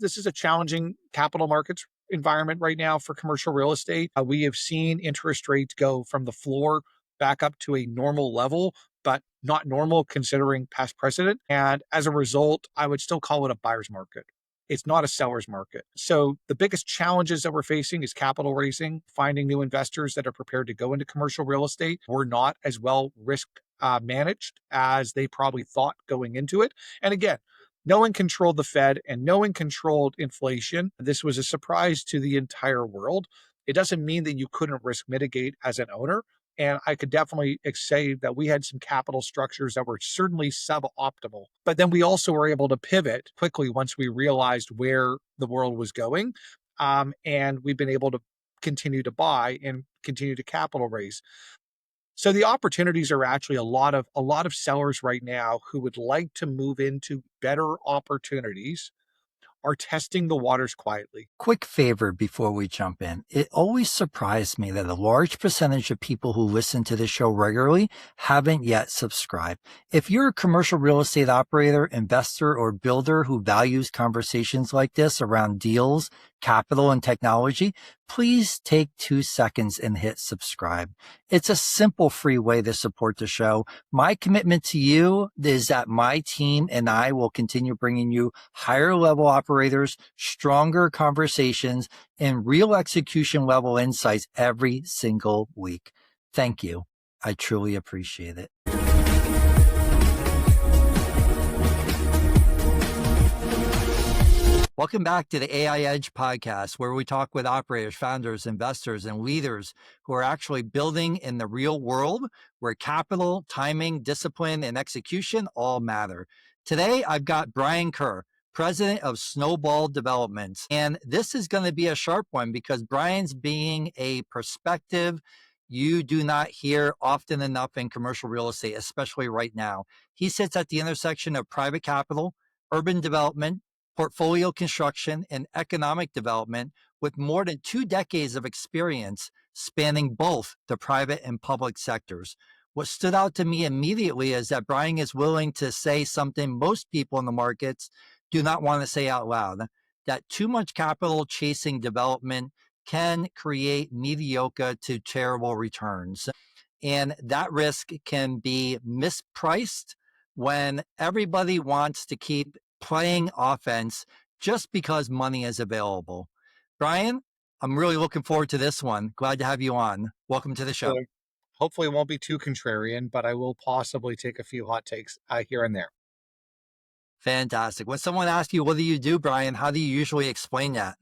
this is a challenging capital markets environment right now for commercial real estate. We have seen interest rates go from the floor back up to a normal level, but not normal considering past precedent. And as a result, I would still call it a buyer's market. It's not a seller's market. So the biggest challenges that we're facing is capital raising, finding new investors that are prepared to go into commercial real estate. We're not as well risk managed as they probably thought going into it. And again, no one controlled the Fed and no one controlled inflation. This was a surprise to the entire world. It doesn't mean that you couldn't risk mitigate as an owner. And I could definitely say that we had some capital structures that were certainly suboptimal. But then we also were able to pivot quickly once we realized where the world was going. And we've been able to continue to buy and continue to capital raise. So the opportunities are actually a lot of sellers right now who would like to move into better opportunities are testing the waters quietly. Quick favor before we jump in. It always surprised me that a large percentage of people who listen to the show regularly haven't yet subscribed. If you're a commercial real estate operator, investor, or builder who values conversations like this around deals, capital, and technology, please take 2 seconds and hit subscribe. It's a simple, free way to support the show. My commitment to you is that my team and I will continue bringing you higher level operators, stronger conversations, and real execution level insights every single week. Thank you. I truly appreciate it. Welcome back to the AI Edge podcast, where we talk with operators, founders, investors, and leaders who are actually building in the real world where capital, timing, discipline, and execution all matter. Today, I've got Brian Kerr, president of Snowball Developments. And this is going to be a sharp one because Brian's being a perspective you do not hear often enough in commercial real estate, especially right now. He sits at the intersection of private capital, urban development, portfolio construction, and economic development with more than 2 decades of experience spanning both the private and public sectors. What stood out to me immediately is that Brian is willing to say something most people in the markets do not want to say out loud, that too much capital chasing development can create mediocre to terrible returns. And that risk can be mispriced when everybody wants to keep playing offense just because money is available. Brian, I'm really looking forward to this one. Glad to have you on. Welcome to the show. Hopefully it won't be too contrarian, but I will possibly take a few hot takes here and there. Fantastic. When someone asks you, what do you do, Brian? How do you usually explain that?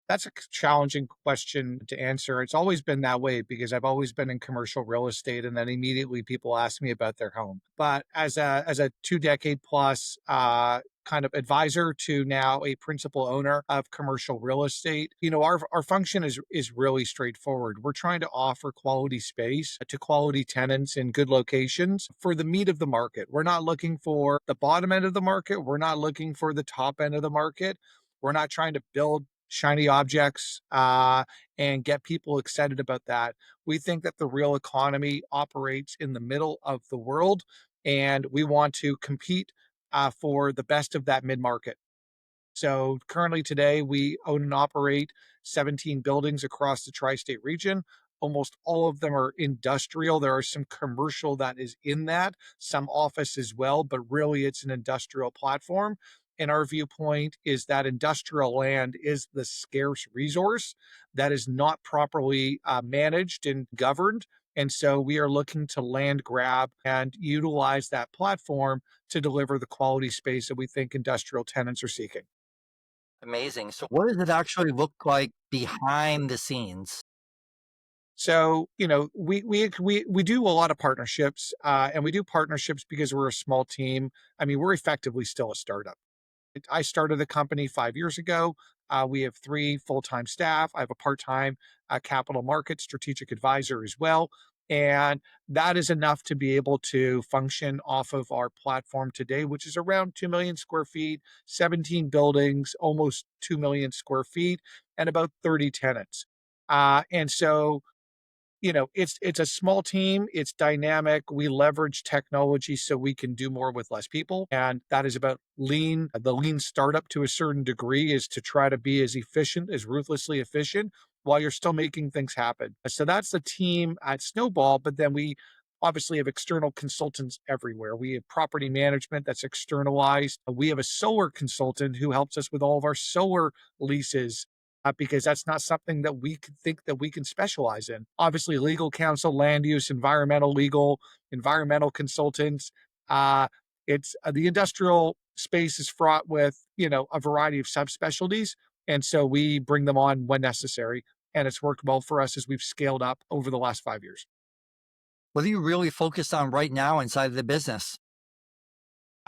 That's a challenging question to answer. It's always been that way because I've always been in commercial real estate, and then immediately people ask me about their home. But as a 2-decade plus kind of advisor to now a principal owner of commercial real estate, our function is really straightforward. We're trying to offer quality space to quality tenants in good locations for the meat of the market. We're not looking for the bottom end of the market. We're not looking for the top end of the market. We're not trying to build shiny objects and get people excited about that. We think that the real economy operates in the middle of the world, and we want to compete for the best of that mid-market. So currently today, we own and operate 17 buildings across the tri-state region. Almost all of them are industrial. There are some commercial that is in that, some office as well, but really it's an industrial platform. And our viewpoint is that industrial land is the scarce resource that is not properly managed and governed. And so we are looking to land grab and utilize that platform to deliver the quality space that we think industrial tenants are seeking. Amazing. So what does it actually look like behind the scenes? So, we do a lot of partnerships, and we do partnerships because we're a small team. I mean, we're effectively still a startup. I started the company 5 years ago. We have 3 full-time staff. I have a part-time capital market strategic advisor as well. And that is enough to be able to function off of our platform today, which is around 2 million square feet, 17 buildings, almost 2 million square feet, and about 30 tenants. And so, it's a small team, it's dynamic. We leverage technology so we can do more with less people. And that is about lean. The lean startup to a certain degree is to try to be as efficient, as ruthlessly efficient while you're still making things happen. So that's the team at Snowball, but then we obviously have external consultants everywhere. We have property management that's externalized. We have a solar consultant who helps us with all of our solar leases, because that's not something that we can think that we can specialize in. Obviously, legal counsel, land use, environmental legal, environmental consultants. Uh, it's the industrial space is fraught with a variety of subspecialties, and so we bring them on when necessary. And it's worked well for us as we've scaled up over the last 5 years. What are you really focused on right now inside of the business?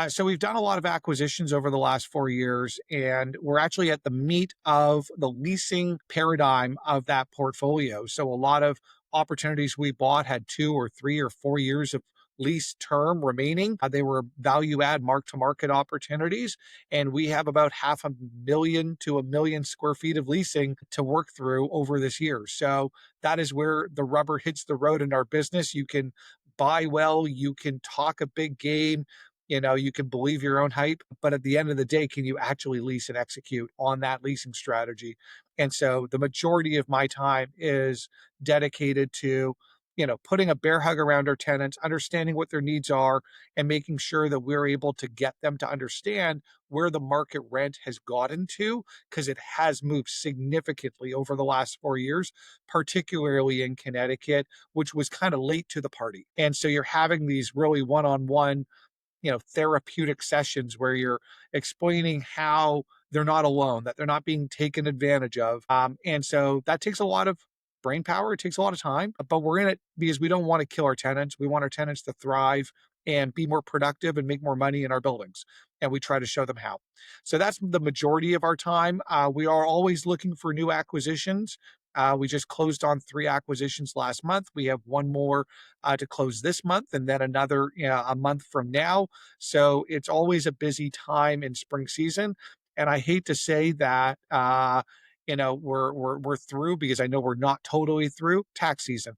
So we've done a lot of acquisitions over the last 4 years, and we're actually at the meat of the leasing paradigm of that portfolio. So a lot of opportunities we bought had 2 or 3 or 4 years of lease term remaining. They were value add mark to market opportunities, and we have about 500,000 to 1 million square feet of leasing to work through over this year. So that is where the rubber hits the road in our business. You can buy well, you can talk a big game, you can believe your own hype, but at the end of the day, can you actually lease and execute on that leasing strategy? And so the majority of my time is dedicated to, putting a bear hug around our tenants, understanding what their needs are, and making sure that we're able to get them to understand where the market rent has gotten to, because it has moved significantly over the last 4 years, particularly in Connecticut, which was kind of late to the party. And so you're having these really one-on-one, therapeutic sessions where you're explaining how they're not alone, that they're not being taken advantage of. And so that takes a lot of brain power. It takes a lot of time, but we're in it because we don't want to kill our tenants. We want our tenants to thrive and be more productive and make more money in our buildings. And we try to show them how. So that's the majority of our time. We are always looking for new acquisitions. We just closed on 3 acquisitions last month. We have one more to close this month, and then another a month from now. So it's always a busy time in spring season. And I hate to say that we're through, because I know we're not totally through tax season.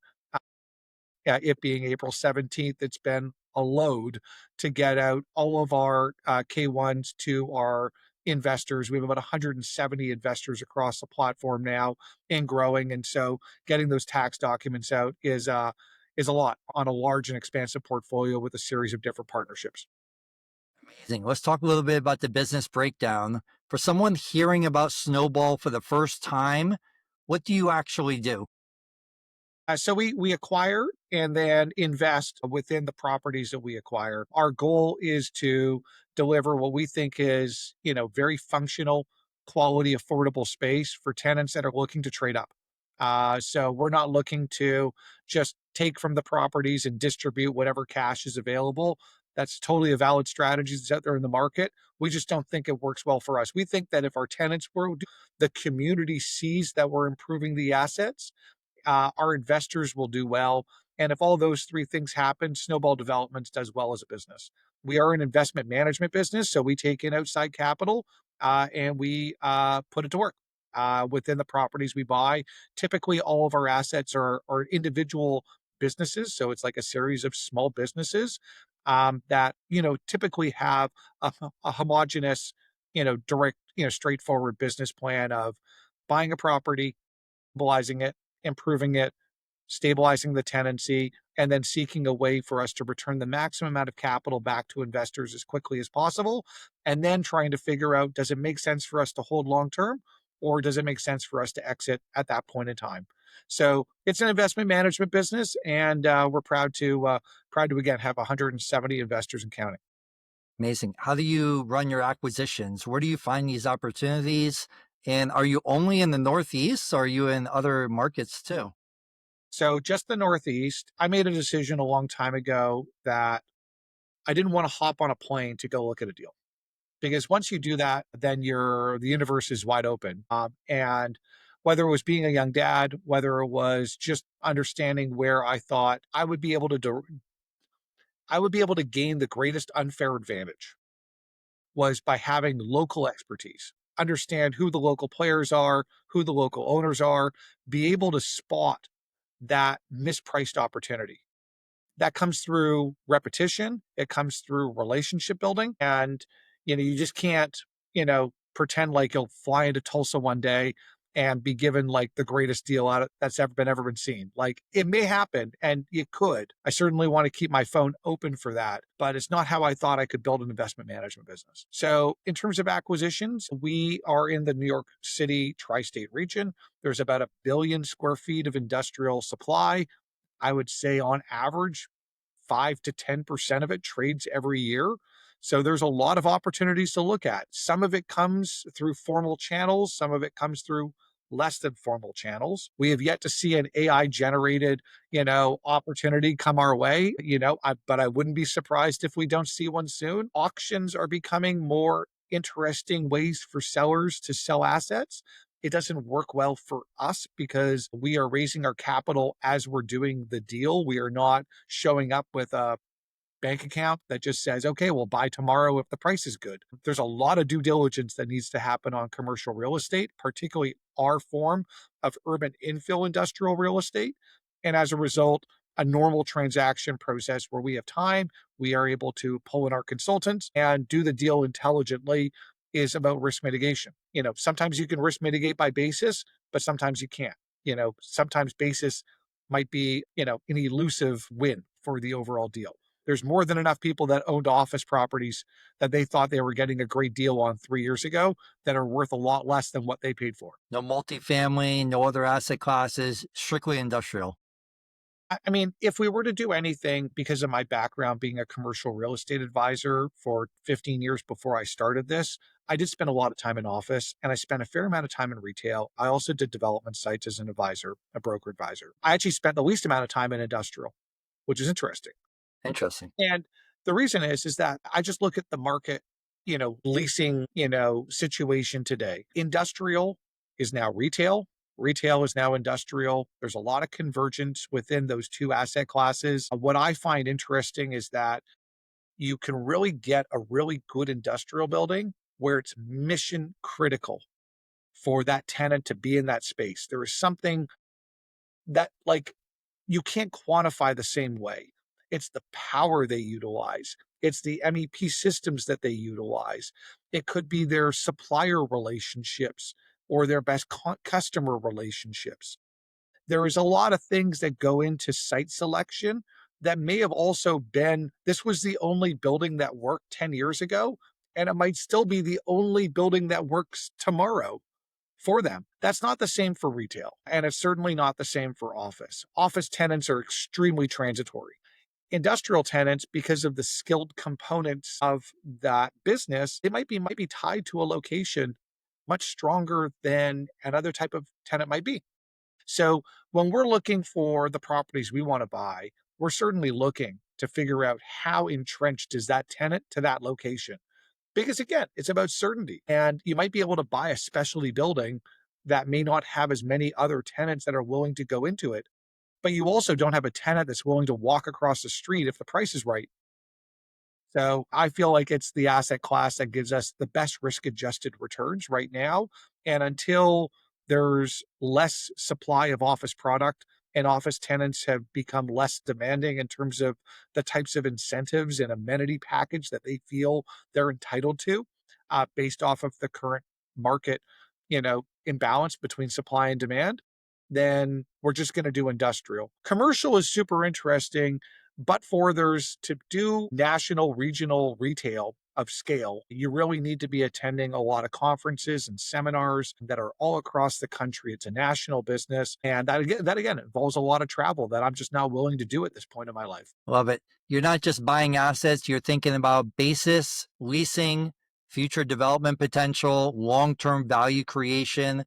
It being April 17th, it's been a load to get out all of our K1s to our investors. We have about 170 investors across the platform now and growing. And so getting those tax documents out is a lot on a large and expansive portfolio with a series of different partnerships. Amazing. Let's talk a little bit about the business breakdown. For someone hearing about Snowball for the first time, what do you actually do? So we acquire and then invest within the properties that we acquire. Our goal is to deliver what we think is, very functional, quality, affordable space for tenants that are looking to trade up. So we're not looking to just take from the properties and distribute whatever cash is available. That's totally a valid strategy that's out there in the market. We just don't think it works well for us. We think that if our tenants were, the community sees that we're improving the assets, our investors will do well. And if all those three things happen, Snowball Developments does well as a business. We are an investment management business, so we take in outside capital and we put it to work within the properties we buy. Typically, all of our assets are individual businesses, so it's like a series of small businesses that typically have a homogenous, direct, straightforward business plan of buying a property, stabilizing it, improving it, stabilizing the tenancy, and then seeking a way for us to return the maximum amount of capital back to investors as quickly as possible. And then trying to figure out, does it make sense for us to hold long term, or does it make sense for us to exit at that point in time? So it's an investment management business, and we're proud to again have 170 investors and counting. Amazing. How do you run your acquisitions? Where do you find these opportunities? And are you only in the Northeast or are you in other markets too? So just the Northeast. I made a decision a long time ago that I didn't want to hop on a plane to go look at a deal, because once you do that, then the universe is wide open. And whether it was being a young dad, whether it was just understanding where I thought I would be able to gain the greatest unfair advantage, was by having local expertise, understand who the local players are, who the local owners are, be able to spot that mispriced opportunity. That comes through repetition, it comes through relationship building, and, you just can't, pretend like you'll fly into Tulsa one day and be given, like, the greatest deal out of that's ever been seen. Like, it may happen, and it could. I certainly wanna keep my phone open for that, but it's not how I thought I could build an investment management business. So, in terms of acquisitions, we are in the New York City tri-state region. There's about 1,000,000,000 square feet of industrial supply. I would say on average, 5 to 10% of it trades every year. So there's a lot of opportunities to look at. Some of it comes through formal channels, some of it comes through less than formal channels. We have yet to see an AI generated, opportunity come our way, but I wouldn't be surprised if we don't see one soon. Auctions are becoming more interesting ways for sellers to sell assets. It doesn't work well for us because we are raising our capital as we're doing the deal. We are not showing up with a bank account that just says, okay, we'll buy tomorrow if the price is good. There's a lot of due diligence that needs to happen on commercial real estate, particularly our form of urban infill industrial real estate. And as a result, a normal transaction process where we have time, we are able to pull in our consultants and do the deal intelligently is about risk mitigation. Sometimes you can risk mitigate by basis, but sometimes you can't. Sometimes basis might be, an elusive win for the overall deal. There's more than enough people that owned office properties that they thought they were getting a great deal on 3 years ago that are worth a lot less than what they paid for. No multifamily, no other asset classes, strictly industrial. I mean, if we were to do anything because of my background being a commercial real estate advisor for 15 years before I started this, I did spend a lot of time in office and I spent a fair amount of time in retail. I also did development sites as an advisor, a broker advisor. I actually spent the least amount of time in industrial, which is interesting. Interesting. And the reason is that I just look at the market, leasing, situation today. Industrial is now retail. Retail is now industrial. There's a lot of convergence within those two asset classes. What I find interesting is that you can really get a really good industrial building where it's mission critical for that tenant to be in that space. There is something that, like, you can't quantify the same way. It's the power they utilize. It's the MEP systems that they utilize. It could be their supplier relationships or their best customer relationships. There is a lot of things that go into site selection that may have also been this was the only building that worked 10 years ago, and it might still be the only building that works tomorrow for them. That's not the same for retail, and it's certainly not the same for office. Office tenants are extremely transitory. Industrial tenants, because of the skilled components of that business, it might be tied to a location much stronger than another type of tenant might be. So when we're looking for the properties we want to buy, we're certainly looking to figure out how entrenched is that tenant to that location. Because again, it's about certainty. And you might be able to buy a specialty building that may not have as many other tenants that are willing to go into it, but you also don't have a tenant that's willing to walk across the street if the price is right. So I feel like it's the asset class that gives us the best risk adjusted returns right now. And until there's less supply of office product and office tenants have become less demanding in terms of the types of incentives and amenity package that they feel they're entitled to, based off of the current market, imbalance between supply and demand, then we're just going to do industrial. Commercial is super interesting, but for there's to do national, regional retail of scale, you really need to be attending a lot of conferences and seminars that are all across the country. It's a national business. And that again involves a lot of travel that I'm just not willing to do at this point in my life. Love it. You're not just buying assets, you're thinking about basis, leasing, future development potential, long term value creation.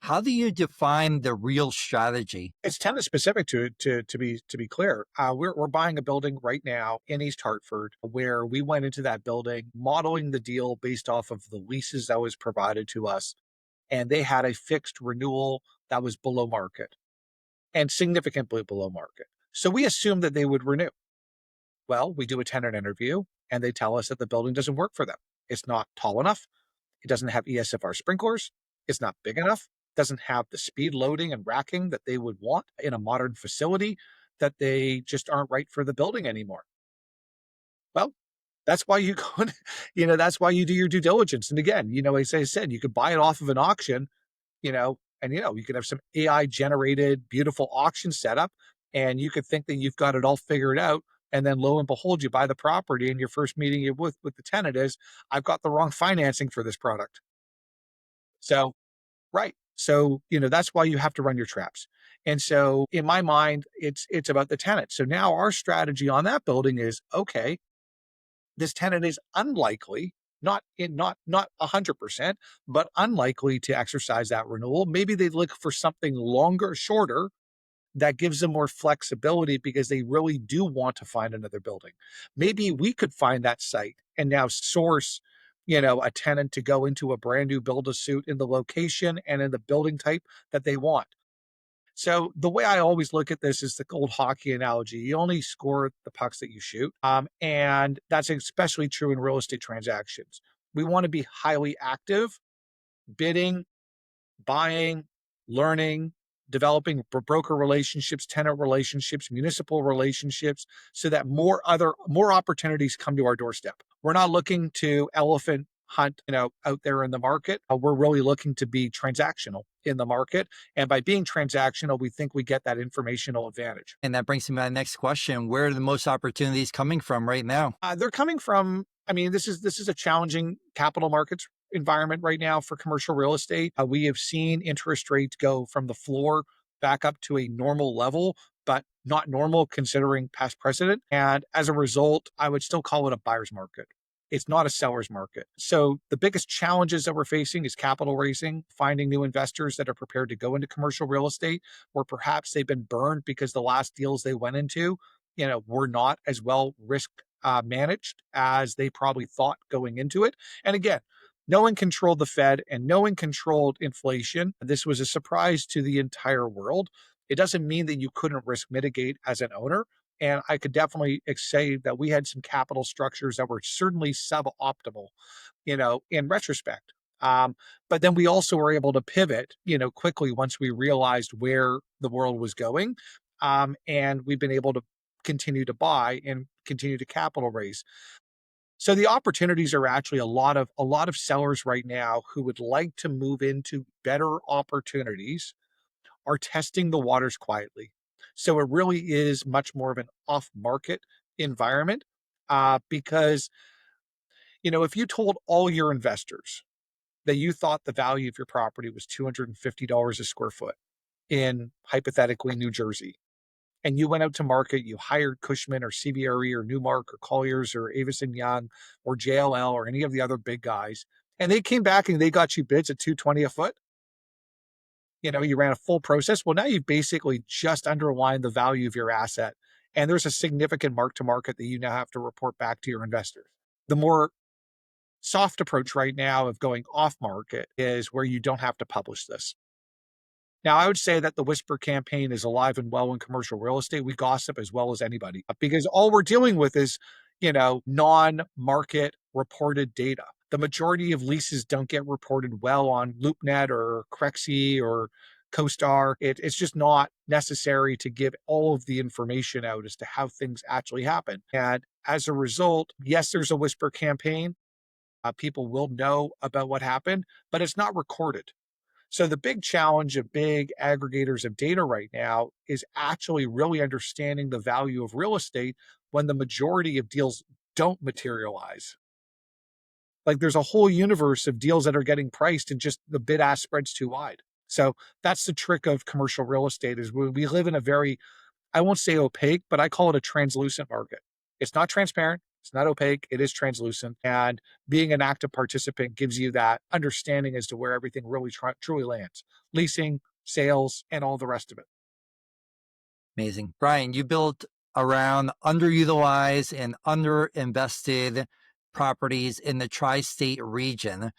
How do you define the real strategy? It's tenant specific to be clear. We're buying a building right now in East Hartford where we went into that building modeling the deal based off of the leases that was provided to us, and they had a fixed renewal that was below market and significantly below market. So we assumed that they would renew. Well, we do a tenant interview and they tell us that the building doesn't work for them. It's not tall enough. It doesn't have ESFR sprinklers. It's not big enough. doesn't have the speed loading and racking that they would want in a modern facility, that they just aren't right for the building anymore. Well, that's why you go, that's why you do your due diligence. And again, as I said, you could buy it off of an auction, and you could have some AI generated beautiful auction setup, and you could think that you've got it all figured out. And then lo and behold, you buy the property, and your first meeting you with the tenant is, I've got the wrong financing for this product. So, right. So, that's why you have to run your traps. And so in my mind, it's about the tenant. So now our strategy on that building is, okay, this tenant is unlikely, not 100%, but unlikely to exercise that renewal. Maybe they look for something longer, shorter, that gives them more flexibility because they really do want to find another building. Maybe we could find that site and now source, a tenant to go into a brand new build a suit in the location and in the building type that they want. So the way I always look at this is the old hockey analogy. You only score the pucks that you shoot. And that's especially true in real estate transactions. We want to be highly active, bidding, buying, learning, developing broker relationships, tenant relationships, municipal relationships, so that more opportunities come to our doorstep. We're not looking to elephant hunt, out there in the market. We're really looking to be transactional in the market. And by being transactional, we think we get that informational advantage. And that brings me to my next question. Where are the most opportunities coming from right now? They're coming from. I mean, this is a challenging capital markets environment right now for commercial real estate. We have seen interest rates go from the floor back up to a normal level, but not normal considering past precedent. And as a result, I would still call it a buyer's market. It's not a seller's market. So the biggest challenges that we're facing is capital raising, finding new investors that are prepared to go into commercial real estate, or perhaps they've been burned because the last deals they went into, were not as well risk managed as they probably thought going into it. And again, no one controlled the Fed and no one controlled inflation. This was a surprise to the entire world. It doesn't mean that you couldn't risk mitigate as an owner. And I could definitely say that we had some capital structures that were certainly suboptimal, in retrospect. But then we also were able to pivot, quickly once we realized where the world was going. And we've been able to continue to buy and continue to capital raise. So the opportunities are actually a lot of sellers right now who would like to move into better opportunities are testing the waters quietly. So it really is much more of an off-market environment, because if you told all your investors that you thought the value of your property was $250 a square foot in hypothetically New Jersey, and you went out to market, you hired Cushman or CBRE or Newmark or Colliers or Avison Young or JLL or any of the other big guys, and they came back and they got you bids at 220 a foot. You ran a full process. Well, now you've basically just underlined the value of your asset. And there's a significant mark to market that you now have to report back to your investors. The more soft approach right now of going off market is where you don't have to publish this. Now, I would say that the whisper campaign is alive and well in commercial real estate. We gossip as well as anybody because all we're dealing with is, non market reported data. The majority of leases don't get reported well on LoopNet or Crexi or CoStar. It's just not necessary to give all of the information out as to how things actually happen. And as a result, yes, there's a whisper campaign. People will know about what happened, but it's not recorded. So the big challenge of big aggregators of data right now is actually really understanding the value of real estate when the majority of deals don't materialize. Like there's a whole universe of deals that are getting priced and just the bid ask spreads too wide. So that's the trick of commercial real estate is we live in a very, I won't say opaque, but I call it a translucent market. It's not transparent. It's not opaque. It is translucent. And being an active participant gives you that understanding as to where everything really truly lands leasing, sales, and all the rest of it. Amazing. Brian, you built around underutilized and underinvested properties in the tri-state region.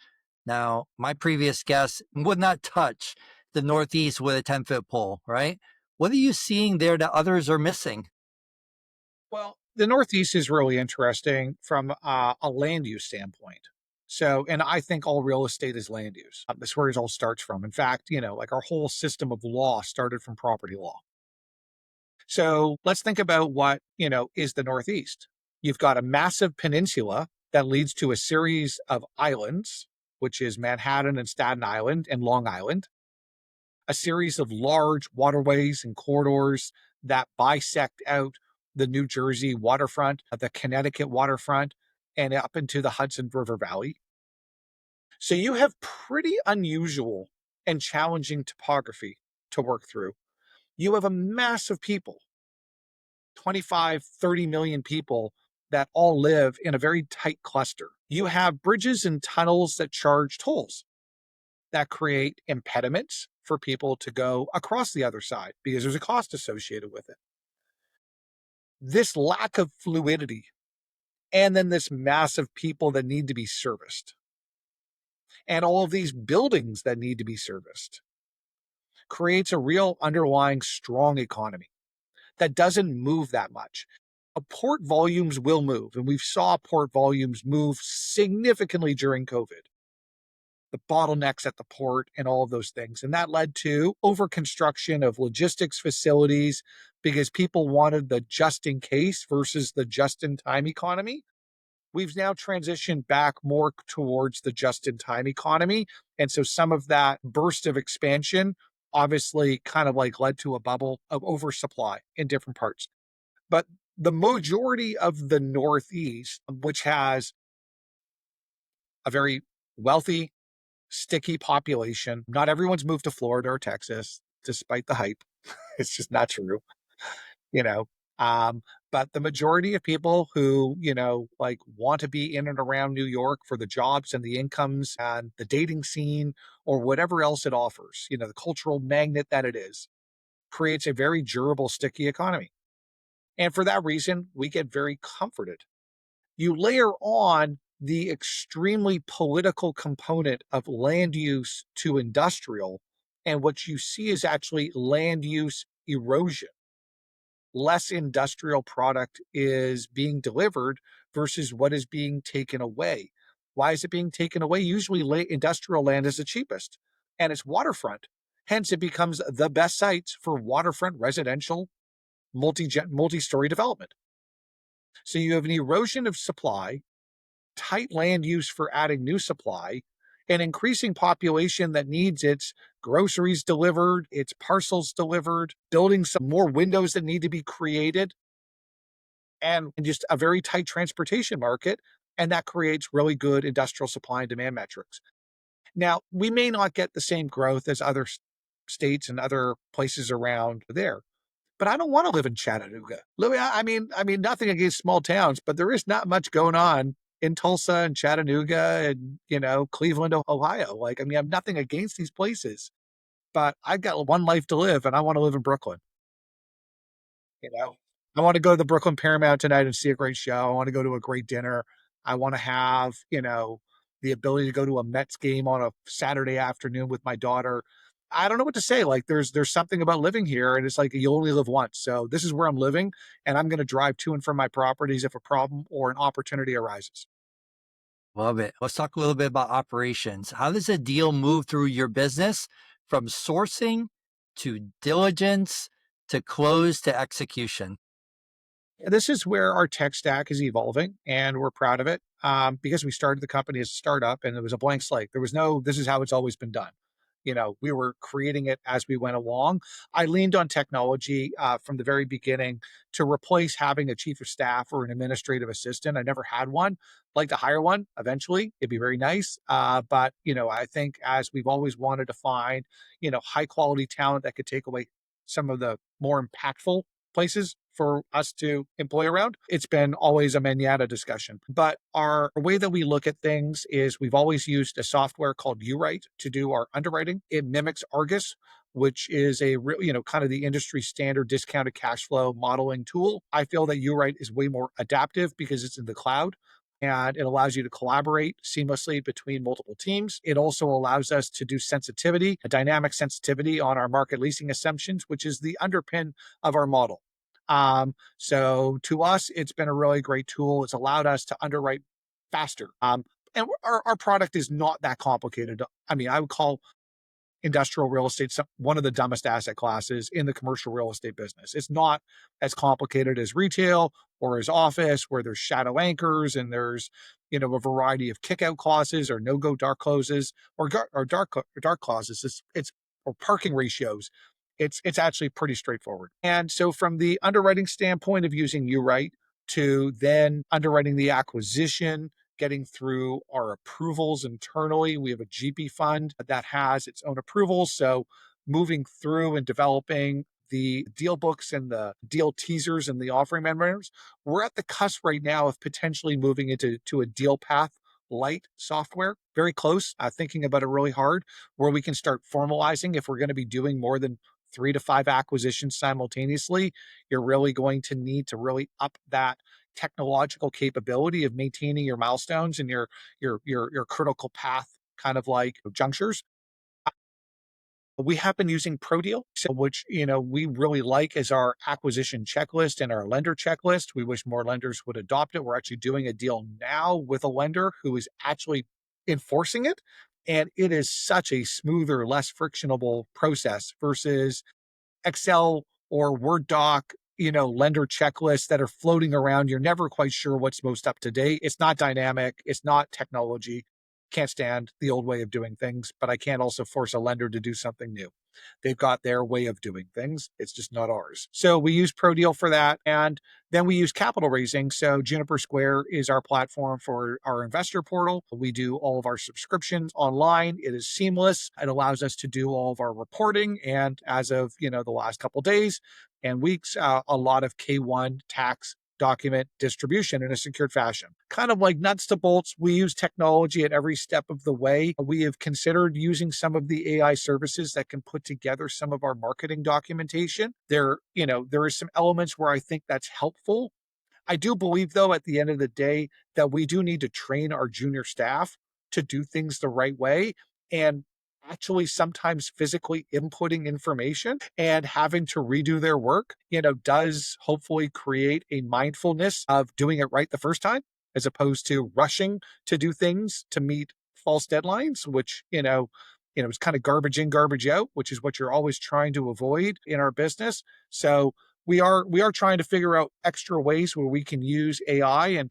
Now, my previous guest would not touch the Northeast with a 10-foot pole, right? What are you seeing there that others are missing? Well, the Northeast is really interesting from a land use standpoint. So, and I think all real estate is land use. That's where it all starts from. In fact, like our whole system of law started from property law. So let's think about what, is the Northeast. You've got a massive peninsula that leads to a series of islands, which is Manhattan and Staten Island and Long Island, a series of large waterways and corridors that bisect out the New Jersey waterfront, the Connecticut waterfront, and up into the Hudson River Valley. So you have pretty unusual and challenging topography to work through. You have a mass of people, 25, 30 million people that all live in a very tight cluster. You have bridges and tunnels that charge tolls that create impediments for people to go across the other side because there's a cost associated with it. This lack of fluidity, and then this mass of people that need to be serviced, and all of these buildings that need to be serviced creates a real underlying strong economy that doesn't move that much. Port volumes will move, and we saw port volumes move significantly during COVID. The bottlenecks at the port and all of those things. And that led to over construction of logistics facilities because people wanted the just in case versus the just in time economy. We've now transitioned back more towards the just in time economy. And so some of that burst of expansion obviously kind of like led to a bubble of oversupply in different parts. But the majority of the Northeast, which has a very wealthy, sticky population, not everyone's moved to Florida or Texas, despite the hype. It's just not true, you know. Um, but the majority of people who, like want to be in and around New York for the jobs and the incomes and the dating scene or whatever else it offers, the cultural magnet that it is, creates a very durable, sticky economy. And for that reason, we get very comforted. You layer on the extremely political component of land use to industrial, and what you see is actually land use erosion. Less industrial product is being delivered versus what is being taken away. Why is it being taken away? Usually, industrial land is the cheapest, and it's waterfront. Hence, it becomes the best sites for waterfront residential multi-story development. So you have an erosion of supply, tight land use for adding new supply, an increasing population that needs its groceries delivered, its parcels delivered, building some more windows that need to be created, and just a very tight transportation market. And that creates really good industrial supply and demand metrics. Now, we may not get the same growth as other states and other places around there, but I don't want to live in Chattanooga. I mean, nothing against small towns, but there is not much going on in Tulsa and Chattanooga and Cleveland, Ohio. Like, I mean, I have nothing against these places, but I've got one life to live, and I want to live in Brooklyn. You know, I want to go to the Brooklyn Paramount tonight and see a great show. I want to go to a great dinner. I want to have, the ability to go to a Mets game on a Saturday afternoon with my daughter. I don't know what to say. Like there's something about living here and it's like you only live once. So this is where I'm living and I'm going to drive to and from my properties if a problem or an opportunity arises. Love it. Let's talk a little bit about operations. How does a deal move through your business from sourcing to diligence to close to execution? This is where our tech stack is evolving, and we're proud of it because we started the company as a startup and it was a blank slate. There was no, this is how it's always been done. We were creating it as we went along. I leaned on technology from the very beginning to replace having a chief of staff or an administrative assistant. I never had one. I'd like to hire one eventually. It'd be very nice. But, I think as we've always wanted to find, high quality talent that could take away some of the more impactful places for us to employ around. It's been always a manana discussion. But our way that we look at things is we've always used a software called UWrite to do our underwriting. It mimics Argus, which is a real, kind of the industry standard discounted cash flow modeling tool. I feel that UWrite is way more adaptive because it's in the cloud and it allows you to collaborate seamlessly between multiple teams. It also allows us to do sensitivity, a dynamic sensitivity on our market leasing assumptions, which is the underpin of our model. So to us, it's been a really great tool. It's allowed us to underwrite faster. And our product is not that complicated. I mean, I would call industrial real estate one of the dumbest asset classes in the commercial real estate business. It's not as complicated as retail or as office, where there's shadow anchors and there's a variety of kickout clauses or no go dark clauses or dark clauses. It's or parking ratios. It's actually pretty straightforward. And so from the underwriting standpoint of using YouRight to then underwriting the acquisition, getting through our approvals internally. We have a GP fund that has its own approvals. So moving through and developing the deal books and the deal teasers and the offering memorandums, we're at the cusp right now of potentially moving into a deal path light software. Very close, thinking about it really hard, where we can start formalizing if we're going to be doing more than 3 to 5 acquisitions simultaneously. You're really going to need to really up that technological capability of maintaining your milestones and your critical path kind of like junctures. We have been using ProDeal, so which we really like as our acquisition checklist and our lender checklist. We wish more lenders would adopt it. We're actually doing a deal now with a lender who is actually enforcing it, and it is such a smoother, less frictionable process versus Excel or Word doc, lender checklists that are floating around. You're never quite sure what's most up to date. It's not dynamic. It's not technology. Can't stand the old way of doing things, but I can't also force a lender to do something new. They've got their way of doing things. It's just not ours. So we use ProDeal for that. And then we use capital raising. So Juniper Square is our platform for our investor portal. We do all of our subscriptions online. It is seamless. It allows us to do all of our reporting. And as of, the last couple of days and weeks, a lot of K1 tax document distribution in a secured fashion. Kind of like nuts to bolts, we use technology at every step of the way. We have considered using some of the AI services that can put together some of our marketing documentation. There is some elements where I think that's helpful. I do believe, though, at the end of the day, that we do need to train our junior staff to do things the right way. And actually sometimes physically inputting information and having to redo their work, does hopefully create a mindfulness of doing it right the first time, as opposed to rushing to do things to meet false deadlines, which, is kind of garbage in, garbage out, which is what you're always trying to avoid in our business. So we are trying to figure out extra ways where we can use AI and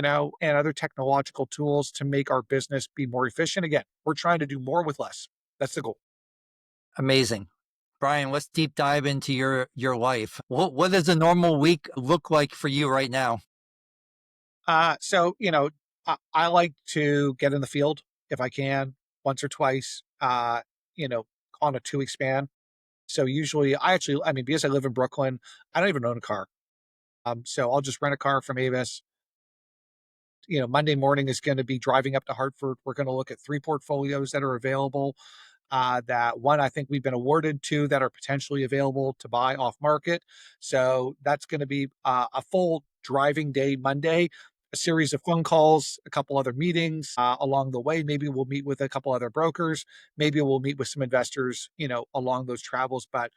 other technological tools to make our business be more efficient. Again, we're trying to do more with less. That's the goal. Amazing. Brian, let's deep dive into your life. What does a normal week look like for you right now? So I like to get in the field if I can, once or twice, on a 2 week span. So usually I mean, because I live in Brooklyn, I don't even own a car. So I'll just rent a car from Avis. Monday morning is going to be driving up to Hartford. We're going to look at 3 portfolios that are available. That one I think we've been awarded, 2 that are potentially available to buy off market. So that's going to be a full driving day Monday, a series of phone calls, a couple other meetings along the way. Maybe we'll meet with a couple other brokers. Maybe we'll meet with some investors, along those travels. But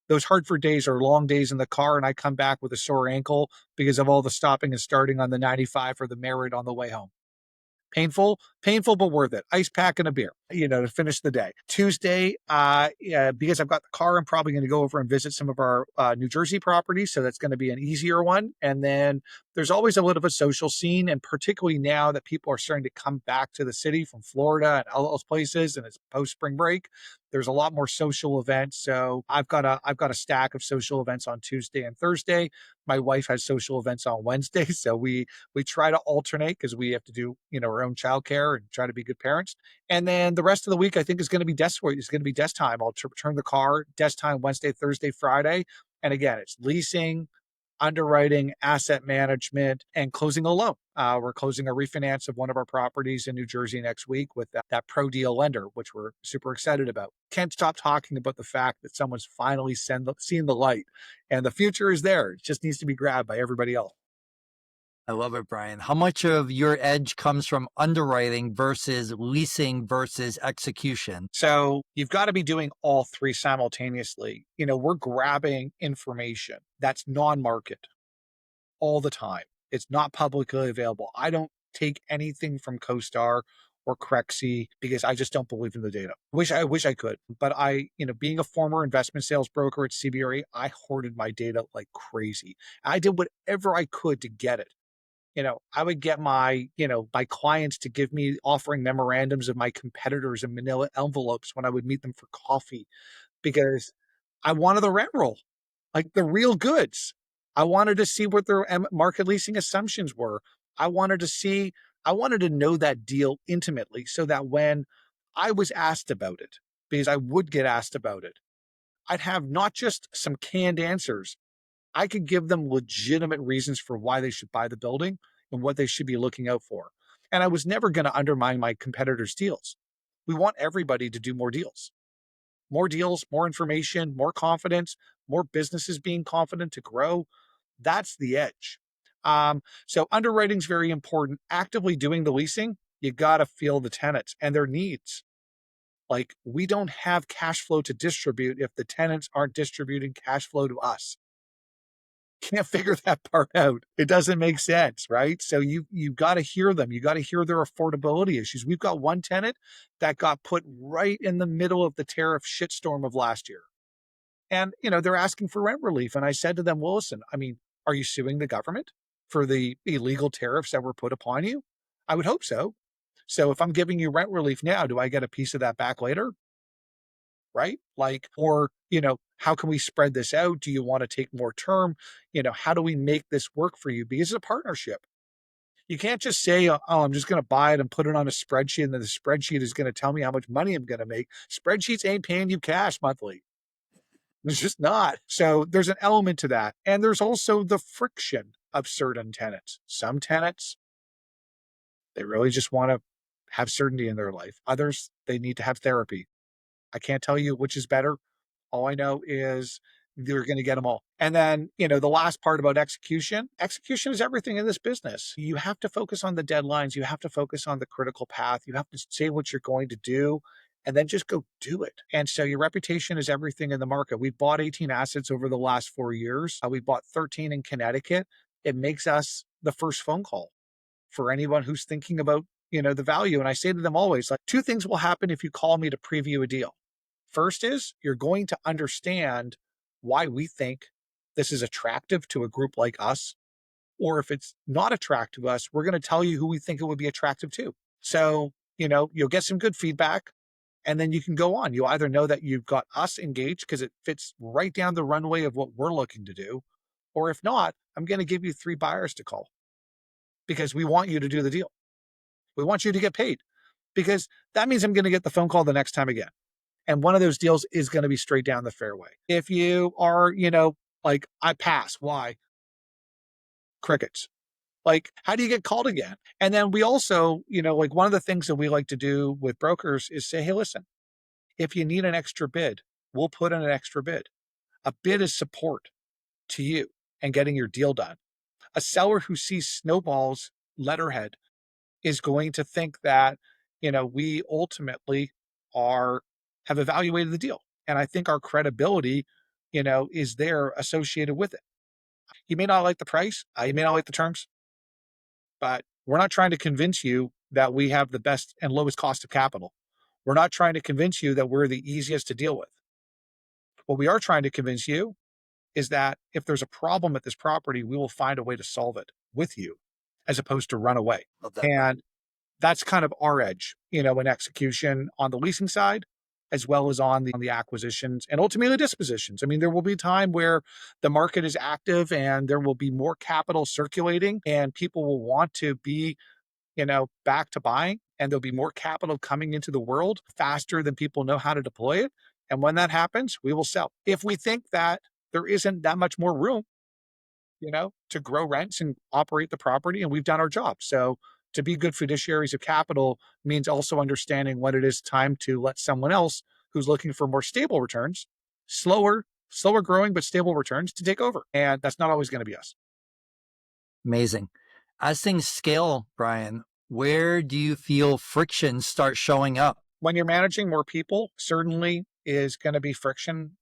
those Hartford days are long days in the car, and I come back with a sore ankle because of all the stopping and starting on the 95 or the Merritt on the way home. Painful, but worth it. Ice pack and a beer, to finish the day. Tuesday, yeah, because I've got the car, I'm probably going to go over and visit some of our New Jersey properties. So that's going to be an easier one. And then there's always a little of a social scene. And particularly now that people are starting to come back to the city from Florida and all those places, and it's post spring break, there's a lot more social events. So I've got a stack of social events on Tuesday and Thursday. My wife has social events on Wednesday. So we try to alternate because we have to do, our own childcare and try to be good parents. And then the rest of the week, I think is going to be desk work. It's going to be desk time. I'll return the car, desk time Wednesday, Thursday, Friday. And again, it's leasing, underwriting, asset management, and closing a loan. We're closing a refinance of one of our properties in New Jersey next week with that pro deal lender, which we're super excited about. Can't stop talking about the fact that someone's finally seen the light and the future is there. It just needs to be grabbed by everybody else. I love it, Brian. How much of your edge comes from underwriting versus leasing versus execution? So you've got to be doing all 3 simultaneously. We're grabbing information that's non market all the time. It's not publicly available. I don't take anything from CoStar or Crexy because I just don't believe in the data. I wish I could, but being a former investment sales broker at CBRE, I hoarded my data like crazy. I did whatever I could to get it. I would get my clients to give me offering memorandums of my competitors in manila envelopes when I would meet them for coffee because I wanted the rent roll, like the real goods. I wanted to see what their market leasing assumptions were. I wanted to see, I wanted to know that deal intimately so that when I was asked about it, because I would get asked about it, I'd have not just some canned answers. I could give them legitimate reasons for why they should buy the building and what they should be looking out for. And I was never going to undermine my competitors' deals. We want everybody to do more deals, more information, more confidence, more businesses being confident to grow. That's the edge. So underwriting is very important. Actively doing the leasing, you got to feel the tenants and their needs. Like we don't have cash flow to distribute if the tenants aren't distributing cash flow to us. Can't figure that part out. It doesn't make sense, right? So you got to hear them. You got to hear their affordability issues. We've got one tenant that got put right in the middle of the tariff shitstorm of last year. And, they're asking for rent relief. And I said to them, well, listen, I mean, are you suing the government for the illegal tariffs that were put upon you? I would hope so. So if I'm giving you rent relief now, do I get a piece of that back later? Right? Like, or, how can we spread this out? Do you want to take more term? How do we make this work for you? Because it's a partnership. You can't just say, oh, I'm just going to buy it and put it on a spreadsheet, and then the spreadsheet is going to tell me how much money I'm going to make. Spreadsheets ain't paying you cash monthly. It's just not. So there's an element to that. And there's also the friction of certain tenants. Some tenants, they really just want to have certainty in their life. Others, they need to have therapy. I can't tell you which is better. All I know is you're going to get them all. And then, the last part about execution is everything in this business. You have to focus on the deadlines. You have to focus on the critical path. You have to say what you're going to do and then just go do it. And so your reputation is everything in the market. We bought 18 assets over the last 4 years. We bought 13 in Connecticut. It makes us the first phone call for anyone who's thinking about, the value. And I say to them always, like, two things will happen if you call me to preview a deal. First is you're going to understand why we think this is attractive to a group like us. Or if it's not attractive to us, we're going to tell you who we think it would be attractive to. So, you'll get some good feedback and then you can go on. You either know that you've got us engaged because it fits right down the runway of what we're looking to do. Or if not, I'm going to give you 3 buyers to call because we want you to do the deal. We want you to get paid because that means I'm going to get the phone call the next time again. And one of those deals is going to be straight down the fairway. If you are, like, I pass, why? Crickets. Like, how do you get called again? And then we also, like one of the things that we like to do with brokers is say, hey, listen, if you need an extra bid, we'll put in an extra bid. A bid is support to you and getting your deal done. A seller who sees Snowball's letterhead is going to think that, we ultimately have evaluated the deal. And I think our credibility, is there associated with it. You may not like the price, you may not like the terms, but we're not trying to convince you that we have the best and lowest cost of capital. We're not trying to convince you that we're the easiest to deal with. What we are trying to convince you is that if there's a problem at this property, we will find a way to solve it with you as opposed to run away. Love that. And that's kind of our edge, in execution on the leasing side, as well as on the acquisitions and ultimately dispositions. I mean, there will be a time where the market is active and there will be more capital circulating and people will want to be, back to buying, and there'll be more capital coming into the world faster than people know how to deploy it. And when that happens, we will sell. If we think that there isn't that much more room, to grow rents and operate the property, and we've done our job. So to be good fiduciaries of capital means also understanding when it is time to let someone else who's looking for more stable returns, slower growing, but stable returns to take over. And that's not always going to be us. Amazing. As things scale, Brian, where do you feel friction start showing up? When you're managing more people, certainly is going to be friction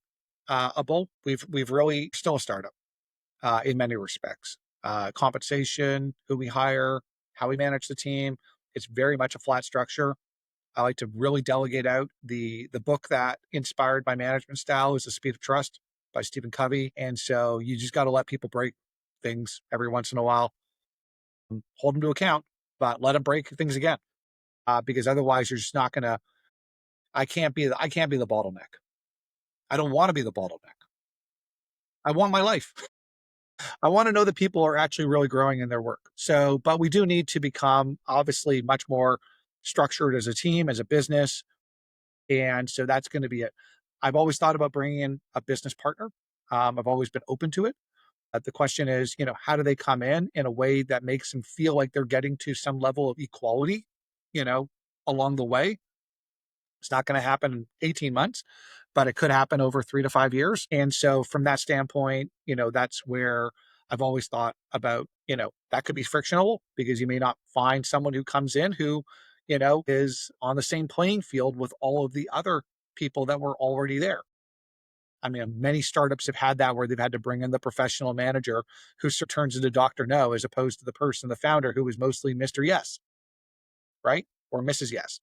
able. We've really still a startup in many respects. Compensation, who we hire, how we manage the team. It's very much a flat structure. I like to really delegate out. The book that inspired my management style is The Speed of Trust by Stephen Covey. And so you just got to let people break things every once in a while, hold them to account, but let them break things again. Because otherwise you're just not going to, I can't be the bottleneck. I don't want to be the bottleneck. I want my life. I want to know that people are actually really growing in their work. So, but we do need to become obviously much more structured as a team, as a business. And so that's going to be it. I've always thought about bringing in a business partner. I've always been open to it. The question is, how do they come in a way that makes them feel like they're getting to some level of equality, you know, along the way? It's not going to happen in 18 months, but it could happen over 3 to 5 years. And so from that standpoint, that's where I've always thought about, that could be frictional because you may not find someone who comes in who, is on the same playing field with all of the other people that were already there. I mean, many startups have had that where they've had to bring in the professional manager who turns into Dr. No, as opposed to the founder who was mostly Mr. Yes, right? Or Mrs. Yes.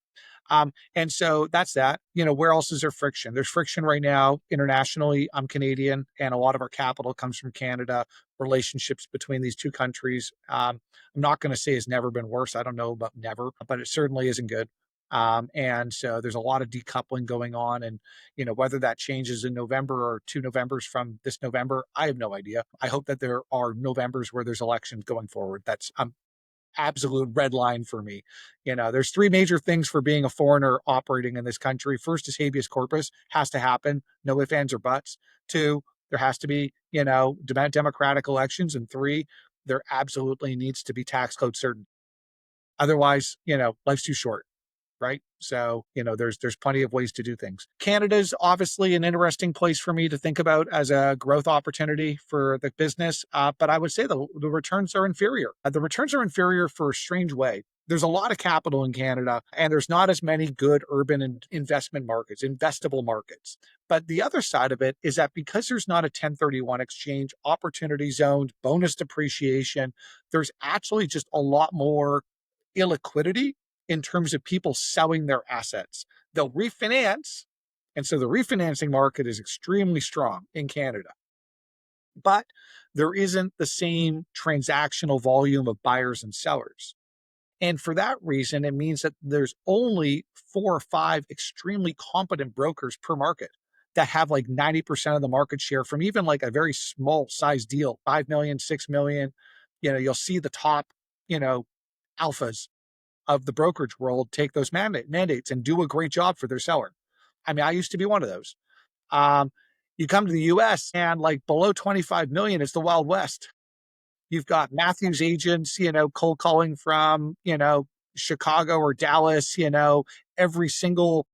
And so that's that. Where else is there friction? There's friction right now internationally. I'm Canadian, and a lot of our capital comes from Canada. Relationships between these two countries, I'm not going to say it's never been worse. I don't know about never, but it certainly isn't good. And so there's a lot of decoupling going on. And, whether that changes in November or 2 Novembers from this November, I have no idea. I hope that there are Novembers where there's elections going forward. That's absolute red line for me. There's three major things for being a foreigner operating in this country. First is habeas corpus, has to happen, no ifs, ands, or buts. Two, there has to be, democratic elections. And three, there absolutely needs to be tax code certainty. Otherwise, life's too short, right? So, there's plenty of ways to do things. Canada's obviously an interesting place for me to think about as a growth opportunity for the business. But I would say the returns are inferior. The returns are inferior for a strange way. There's a lot of capital in Canada, and there's not as many good urban investment markets, investable markets. But the other side of it is that because there's not a 1031 exchange, opportunity zoned, bonus depreciation, there's actually just a lot more illiquidity in terms of people selling their assets. They'll refinance. And so the refinancing market is extremely strong in Canada. But there isn't the same transactional volume of buyers and sellers. And for that reason, it means that there's only 4 or 5 extremely competent brokers per market that have like 90% of the market share from even like a very small size deal, 5 million, 6 million. You'll see the top, alphas of the brokerage world take those mandates and do a great job for their seller. I mean, I used to be one of those. Um, you come to the US and like below 25 million, it's the Wild West. You've got Matthews agents, cold calling from, Chicago or Dallas, every single,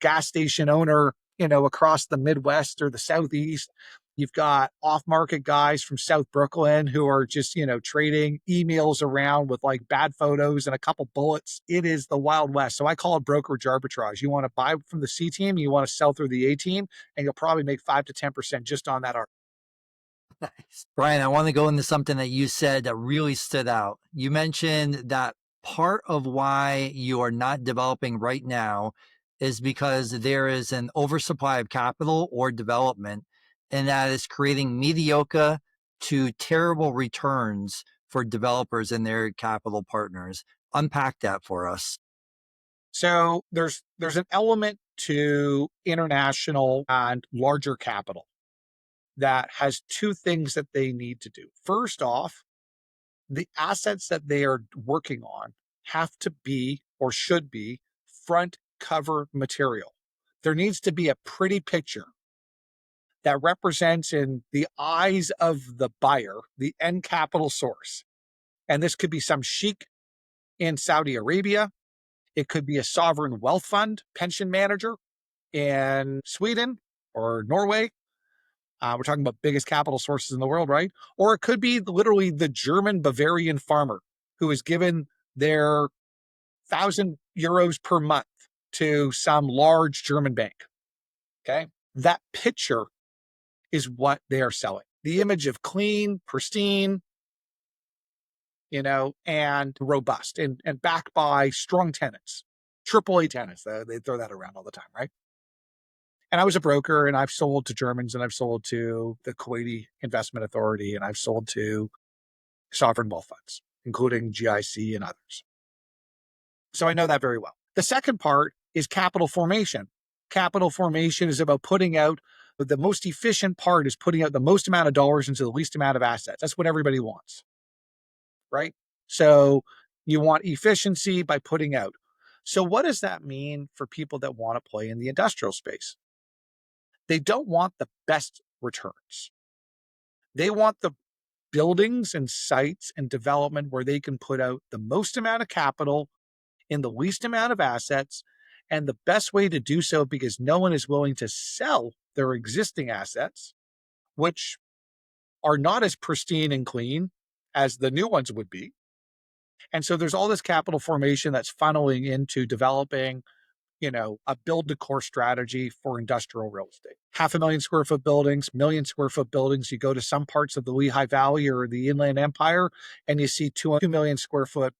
gas station owner, across the Midwest or the Southeast. You've got off market guys from South Brooklyn who are just, trading emails around with like bad photos and a couple bullets. It is the Wild West. So I call it brokerage arbitrage. You want to buy from the C team, you want to sell through the A team, and you'll probably make 5 to 10% just on that. Nice. Brian, I want to go into something that you said that really stood out. You mentioned that part of why you are not developing right now is because there is an oversupply of capital or development, and that is creating mediocre to terrible returns for developers and their capital partners. Unpack that for us. So there's an element to international and larger capital that has two things that they need to do. First off, the assets that they are working on have to be or should be front cover material. There needs to be a pretty picture that represents in the eyes of the buyer, the end capital source. And this could be some sheik in Saudi Arabia. It could be a sovereign wealth fund pension manager in Sweden or Norway. We're talking about biggest capital sources in the world, right? Or it could be literally the German Bavarian farmer who is given their 1,000 euros per month to some large German bank. Okay. That picture is what they are selling. The image of clean, pristine, and robust and backed by strong tenants, AAA tenants. They throw that around all the time, right? And I was a broker, and I've sold to Germans, and I've sold to the Kuwaiti Investment Authority, and I've sold to sovereign wealth funds, including GIC and others. So I know that very well. The second part is capital formation. Capital formation is about putting out the most efficient part is putting out the most amount of dollars into the least amount of assets. That's what everybody wants, right? So you want efficiency by putting out. So what does that mean for people that want to play in the industrial space? They don't want the best returns. They want the buildings and sites and development where they can put out the most amount of capital in the least amount of assets. And the best way to do so, because no one is willing to sell their existing assets, which are not as pristine and clean as the new ones would be. And so there's all this capital formation that's funneling into developing a build to core strategy for industrial real estate. 500,000 square foot buildings, million square foot buildings. You go to some parts of the Lehigh Valley or the Inland Empire, and you see 2 million square foot,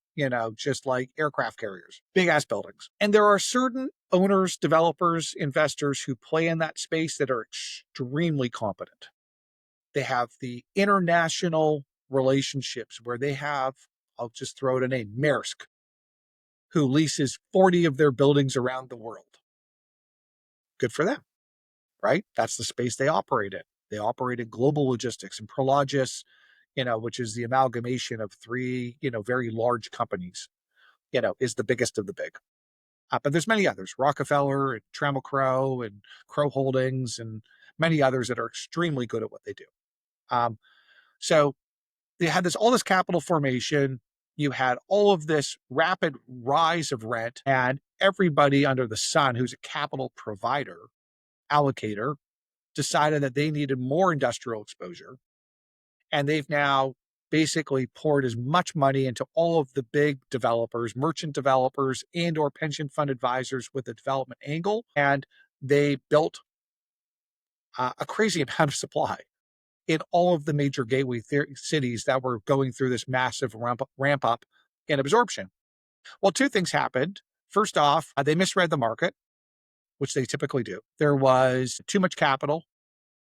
just like aircraft carriers, big ass buildings. And there are certain owners, developers, investors who play in that space that are extremely competent. They have the international relationships where they have, I'll just throw out a name, Maersk, who leases 40 of their buildings around the world. Good for them, right? That's the space they operate in. They operate in global logistics, and Prologis, which is the amalgamation of three, very large companies, is the biggest of the big. But there's many others, Rockefeller and Trammell Crow and Crow Holdings and many others that are extremely good at what they do. So they had all this capital formation. You had all of this rapid rise of rent, and everybody under the sun who's a capital provider, allocator, decided that they needed more industrial exposure. And they've now basically poured as much money into all of the big developers, merchant developers, and or pension fund advisors with a development angle. And they built a crazy amount of supply in all of the major gateway cities that were going through this massive ramp up in absorption. Well, two things happened. First off, they misread the market, which they typically do. There was too much capital.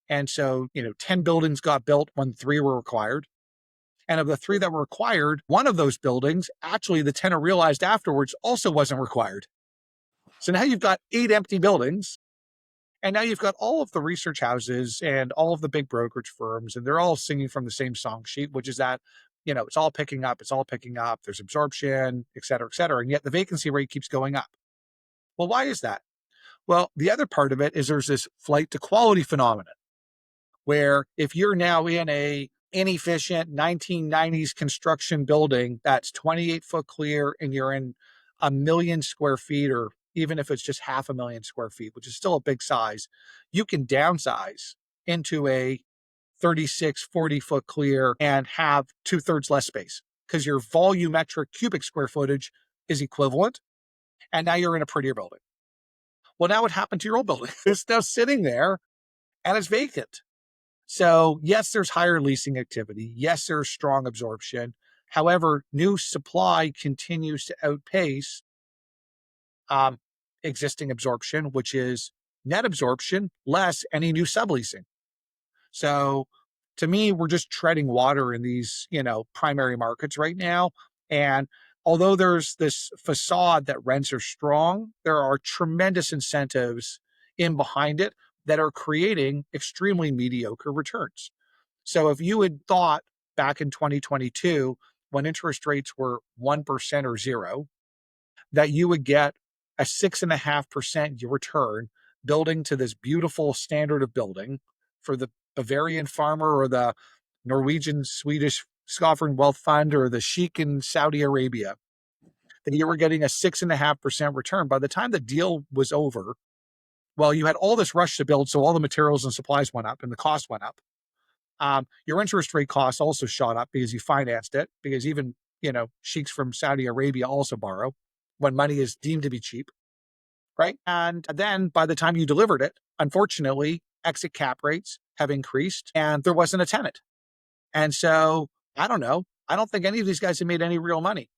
And so, 10 buildings got built when 3 were required. And of the 3 that were required, one of those buildings, actually the tenant realized afterwards, also wasn't required. So now you've got 8 empty buildings. And now you've got all of the research houses and all of the big brokerage firms, and they're all singing from the same song sheet, which is that, it's all picking up. It's all picking up. There's absorption, et cetera, et cetera. And yet the vacancy rate keeps going up. Well, why is that? Well, the other part of it is there's this flight to quality phenomenon where if you're now in a inefficient 1990s construction building that's 28 foot clear and you're in 1 million square feet, or even if it's just 500,000 square feet, which is still a big size, you can downsize into a 36, 40 foot clear and have 2/3 less space because your volumetric cubic square footage is equivalent. And now you're in a prettier building. Well, now what happened to your old building? It's now sitting there and it's vacant. So yes, there's higher leasing activity. Yes, there's strong absorption. However, new supply continues to outpace existing absorption, which is net absorption less any new subleasing. So to me, we're just treading water in these, primary markets right now. And although there's this facade that rents are strong, there are tremendous incentives in behind it that are creating extremely mediocre returns. So if you had thought back in 2022, when interest rates were 1% or 0, that you would get a 6.5% return building to this beautiful standard of building for the Bavarian farmer or the Norwegian, Swedish sovereign wealth fund or the sheik in Saudi Arabia, that you were getting a 6.5% return. By the time the deal was over, well, you had all this rush to build, so all the materials and supplies went up and the cost went up. Your interest rate costs also shot up because you financed it, because even, sheiks from Saudi Arabia also borrow when money is deemed to be cheap, right? And then by the time you delivered it, unfortunately, exit cap rates have increased and there wasn't a tenant. And so, I don't know, I don't think any of these guys have made any real money.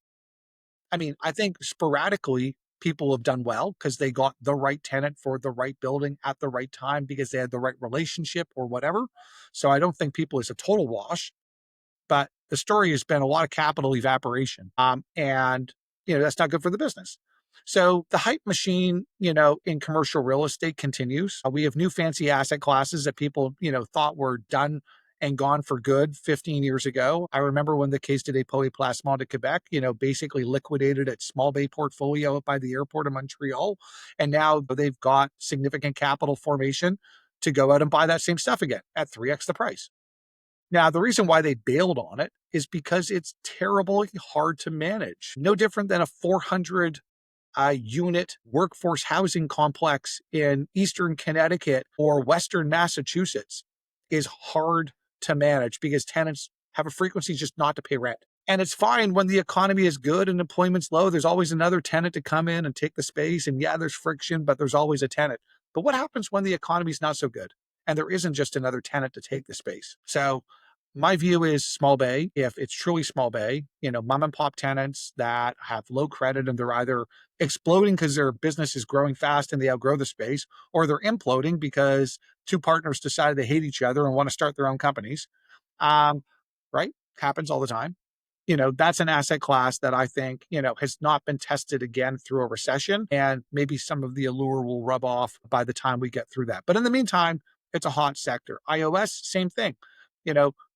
I mean, I think sporadically people have done well because they got the right tenant for the right building at the right time because they had the right relationship or whatever. So I don't think people is a total wash, but the story has been a lot of capital evaporation. And that's not good for the business. So the hype machine, in commercial real estate continues. We have new fancy asset classes that people, thought were done and gone for good 15 years ago. I remember when the Caisse de dépôt et placement de Quebec, basically liquidated its small bay portfolio up by the airport of Montreal. And now they've got significant capital formation to go out and buy that same stuff again at 3x the price. Now, the reason why they bailed on it is because it's terribly hard to manage. No different than a 400 unit workforce housing complex in Eastern Connecticut or Western Massachusetts is hard to manage because tenants have a frequency just not to pay rent. And it's fine when the economy is good and employment's low. There's always another tenant to come in and take the space. And yeah, there's friction, but there's always a tenant. But what happens when the economy's not so good and there isn't just another tenant to take the space? So my view is small bay. If it's truly small bay, mom and pop tenants that have low credit and they're either exploding because their business is growing fast and they outgrow the space, or they're imploding because two partners decided they hate each other and want to start their own companies. Um, right? Happens all the time. That's an asset class that I think, has not been tested again through a recession. And maybe some of the allure will rub off by the time we get through that. But in the meantime, it's a hot sector. iOS, same thing.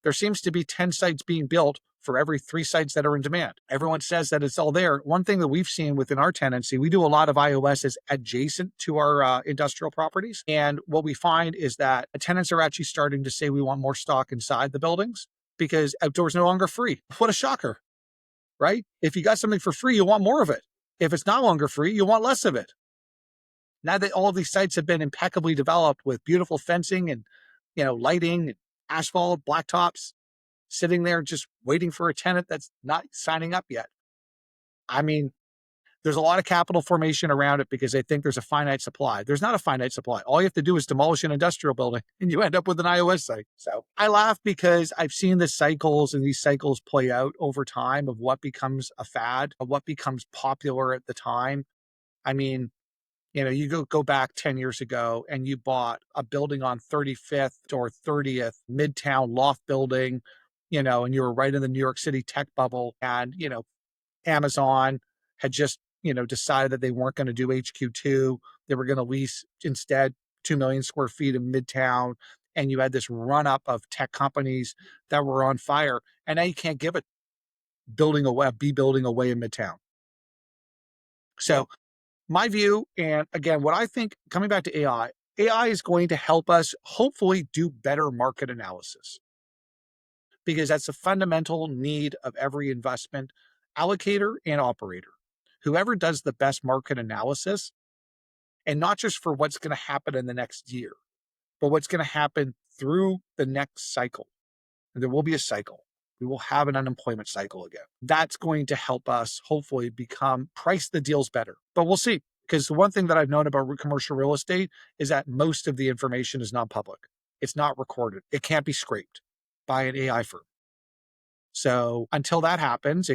There seems to be 10 sites being built for every 3 sites that are in demand. Everyone says that it's all there. One thing that we've seen within our tenancy, we do a lot of iOS is adjacent to our industrial properties. And what we find is that tenants are actually starting to say we want more stock inside the buildings because outdoors no longer free. What a shocker, right? If you got something for free, you want more of it. If it's not longer free, you want less of it. Now that all of these sites have been impeccably developed with beautiful fencing and, lighting, asphalt, blacktops, sitting there just waiting for a tenant that's not signing up yet. I mean, there's a lot of capital formation around it because they think there's a finite supply. There's not a finite supply. All you have to do is demolish an industrial building and you end up with an iOS site. So I laugh because I've seen the cycles and these cycles play out over time of what becomes a fad, of what becomes popular at the time. I mean, you go back 10 years ago and you bought a building on 35th or 30th, Midtown loft building, and you were right in the New York City tech bubble. And, Amazon had just, decided that they weren't going to do HQ2. They were going to lease instead 2 million square feet in Midtown. And you had this run up of tech companies that were on fire. And now you can't give it building away in Midtown. So my view, and again, what I think coming back to AI is going to help us hopefully do better market analysis because that's a fundamental need of every investment allocator and operator. Whoever does the best market analysis, and not just for what's going to happen in the next year, but what's going to happen through the next cycle. And there will be a cycle. We will have an unemployment cycle again. That's going to help us hopefully price the deals better. But we'll see. Because the one thing that I've known about commercial real estate is that most of the information is not public. It's not recorded. It can't be scraped by an AI firm. So until that happens,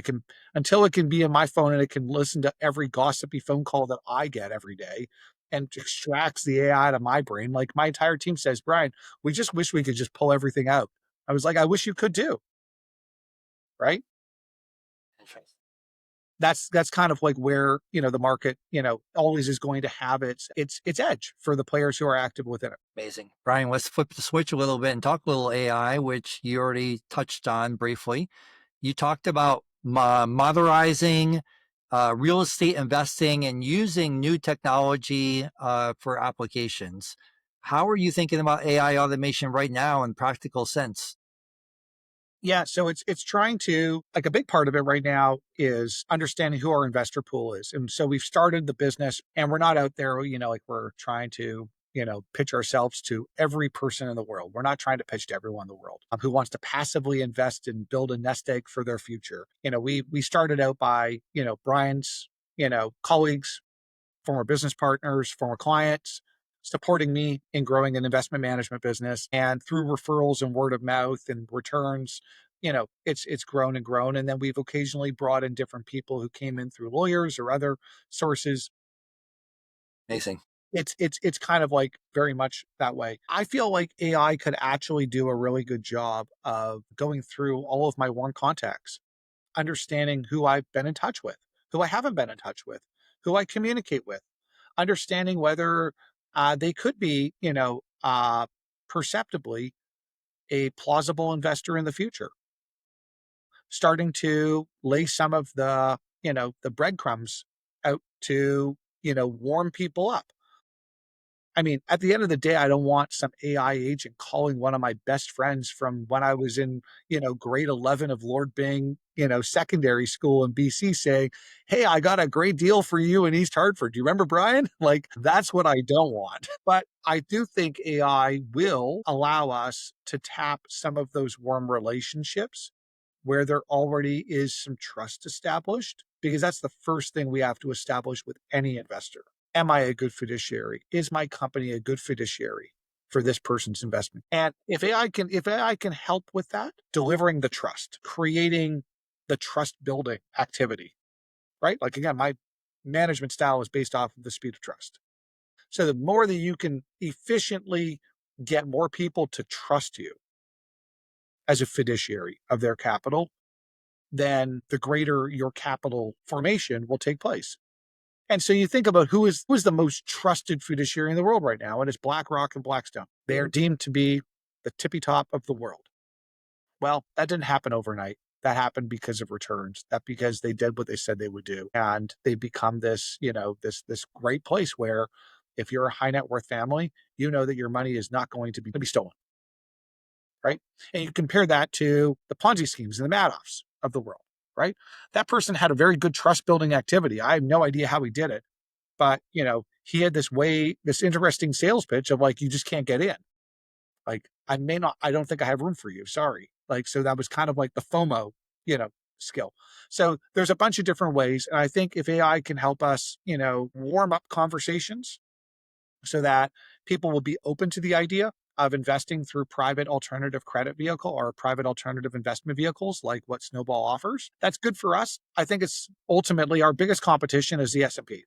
until it can be in my phone and it can listen to every gossipy phone call that I get every day and extracts the AI out of my brain. Like my entire team says, Brian, we just wish we could just pull everything out. I was like, I wish you could too. Right. That's kind of like where, the market, always is going to have its edge for the players who are active within it. Amazing. Brian, let's flip the switch a little bit and talk a little AI, which you already touched on briefly. You talked about modernizing real estate investing and using new technology for applications. How are you thinking about AI automation right now in practical sense? Yeah, so it's trying to, like, a big part of it right now is understanding who our investor pool is. And so we've started the business and we're not out there, like we're trying to, pitch ourselves to every person in the world. We're not trying to pitch to everyone in the world who wants to passively invest and build a nest egg for their future. We started out by, Brian's, colleagues, former business partners, former clients, supporting me in growing an investment management business. And through referrals and word of mouth and returns, it's grown and grown. And then we've occasionally brought in different people who came in through lawyers or other sources. Amazing. It's kind of like very much that way. I feel like AI could actually do a really good job of going through all of my warm contacts, understanding who I've been in touch with, who I haven't been in touch with, who I communicate with, understanding whether they could be, perceptibly a plausible investor in the future, starting to lay some of the breadcrumbs out to, warm people up. I mean, at the end of the day, I don't want some AI agent calling one of my best friends from when I was in, grade 11 of Lord Byng, secondary school in BC saying, "Hey, I got a great deal for you in East Hartford. Do you remember Brian?" Like, that's what I don't want. But I do think AI will allow us to tap some of those warm relationships where there already is some trust established, because that's the first thing we have to establish with any investor. Am I a good fiduciary? Is my company a good fiduciary for this person's investment? And if AI can help with that, delivering the trust, creating the trust building activity, right? Like again, my management style is based off of the speed of trust. So the more that you can efficiently get more people to trust you as a fiduciary of their capital, then the greater your capital formation will take place. And so you think about who is the most trusted fiduciary in the world right now, and it's BlackRock and Blackstone. They are deemed to be the tippy top of the world. Well, that didn't happen overnight. That happened because of returns. That because they did what they said they would do, and they become this, this great place where, if you're a high net worth family, you know that your money is not going to be stolen, right? And you compare that to the Ponzi schemes and the Madoffs of the world, right? That person had a very good trust building activity. I have no idea how he did it, but he had this interesting sales pitch of like, you just can't get in. Like, I don't think I have room for you. Sorry. Like, so that was kind of like the FOMO, skill. So there's a bunch of different ways. And I think if AI can help us, warm up conversations so that people will be open to the idea of investing through private alternative credit vehicle or private alternative investment vehicles like what Snowball offers, that's good for us. I think it's ultimately our biggest competition is the S&P.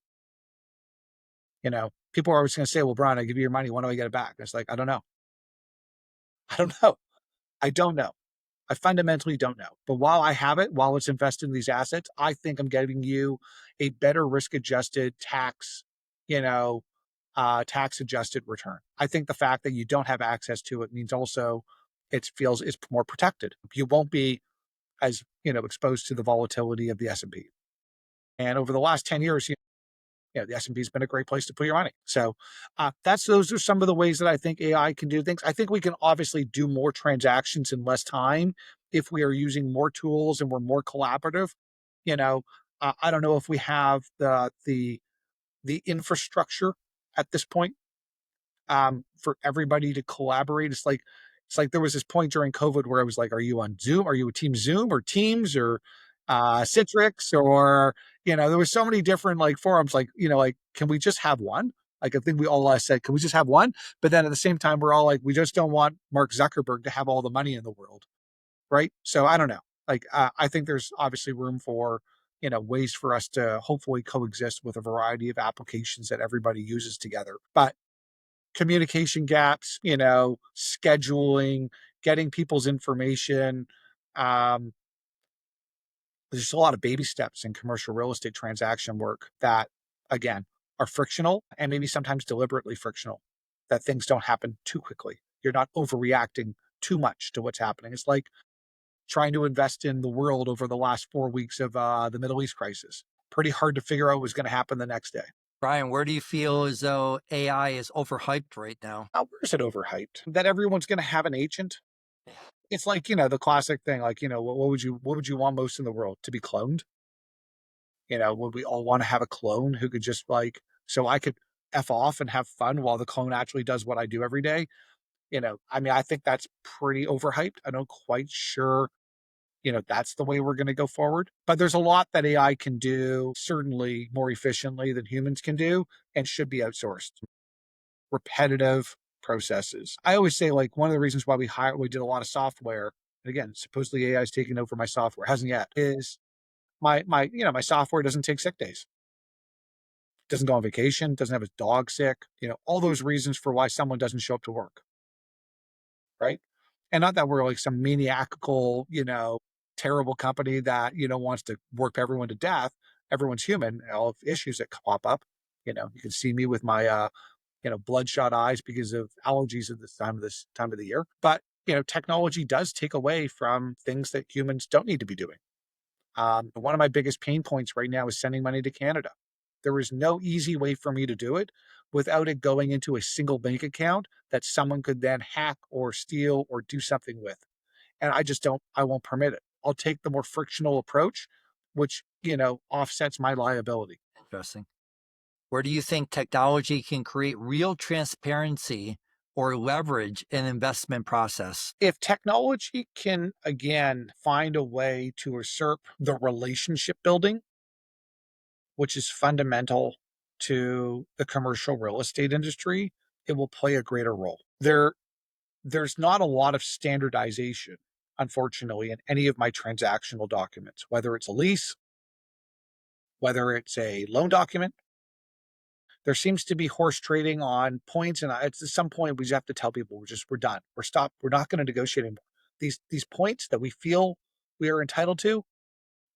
People are always going to say, "Well, Brian, I give you your money. When do I get it back?" It's like, I don't know. I don't know. I don't know. I fundamentally don't know. But while I have it, while it's invested in these assets, I think I'm giving you a better risk adjusted you know, tax adjusted return. I think the fact that you don't have access to it means also it feels it's more protected. You won't be as, exposed to the volatility of the S&P. And over the last 10 years, the S&P has been a great place to put your money. So those are some of the ways that I think AI can do things. I think we can obviously do more transactions in less time if we are using more tools and we're more collaborative. You know, I don't know if we have the infrastructure at this point for everybody to collaborate. It's like there was this point during COVID where I was like, "Are you on Zoom? Are you a team Zoom or Teams or Citrix?" Or there was so many different like forums. Like like, can we just have one? Like I think we all said, "Can we just have one?" But then at the same time, we're all like, "We just don't want Mark Zuckerberg to have all the money in the world, right?" So I don't know. Like I think there's obviously room for ways for us to hopefully coexist with a variety of applications that everybody uses together. But communication gaps, scheduling, getting people's information. Um, there's just a lot of baby steps in commercial real estate transaction work that, again, are frictional and maybe sometimes deliberately frictional, that things don't happen too quickly. You're not overreacting too much to what's happening. It's like trying to invest in the world over the last 4 weeks of the Middle East crisis. Pretty hard to figure out what was going to happen the next day. Brian, where do you feel as though AI is overhyped right now? Where is it overhyped? That everyone's going to have an agent. It's like, the classic thing, like, what would you want most in the world? To be cloned? Would we all want to have a clone who could just like, so I could F off and have fun while the clone actually does what I do every day? I mean, I think that's pretty overhyped. I don't quite sure, that's the way we're going to go forward. But there's a lot that AI can do, certainly more efficiently than humans can do, and should be outsourced. Repetitive processes. I always say, like, one of the reasons why we did a lot of software and again, supposedly AI is taking over my software, hasn't yet, is my software doesn't take sick days, doesn't go on vacation, doesn't have his dog sick, all those reasons for why someone doesn't show up to work, right? And not that we're like some maniacal, terrible company that, wants to work everyone to death. Everyone's human, all of issues that pop up. You can see me with my bloodshot eyes because of allergies at this time of the year. But, technology does take away from things that humans don't need to be doing. One of my biggest pain points right now is sending money to Canada. There is no easy way for me to do it without it going into a single bank account that someone could then hack or steal or do something with. And I won't permit it. I'll take the more frictional approach, which, offsets my liability. Interesting. Where do you think technology can create real transparency or leverage in investment process? If technology can, again, find a way to usurp the relationship building, which is fundamental to the commercial real estate industry, it will play a greater role. There's not a lot of standardization, unfortunately, in any of my transactional documents, whether it's a lease, whether it's a loan document. There seems to be horse trading on points, and at some point we just have to tell people we're done. We're stopped. We're not going to negotiate anymore. These points that we feel we are entitled to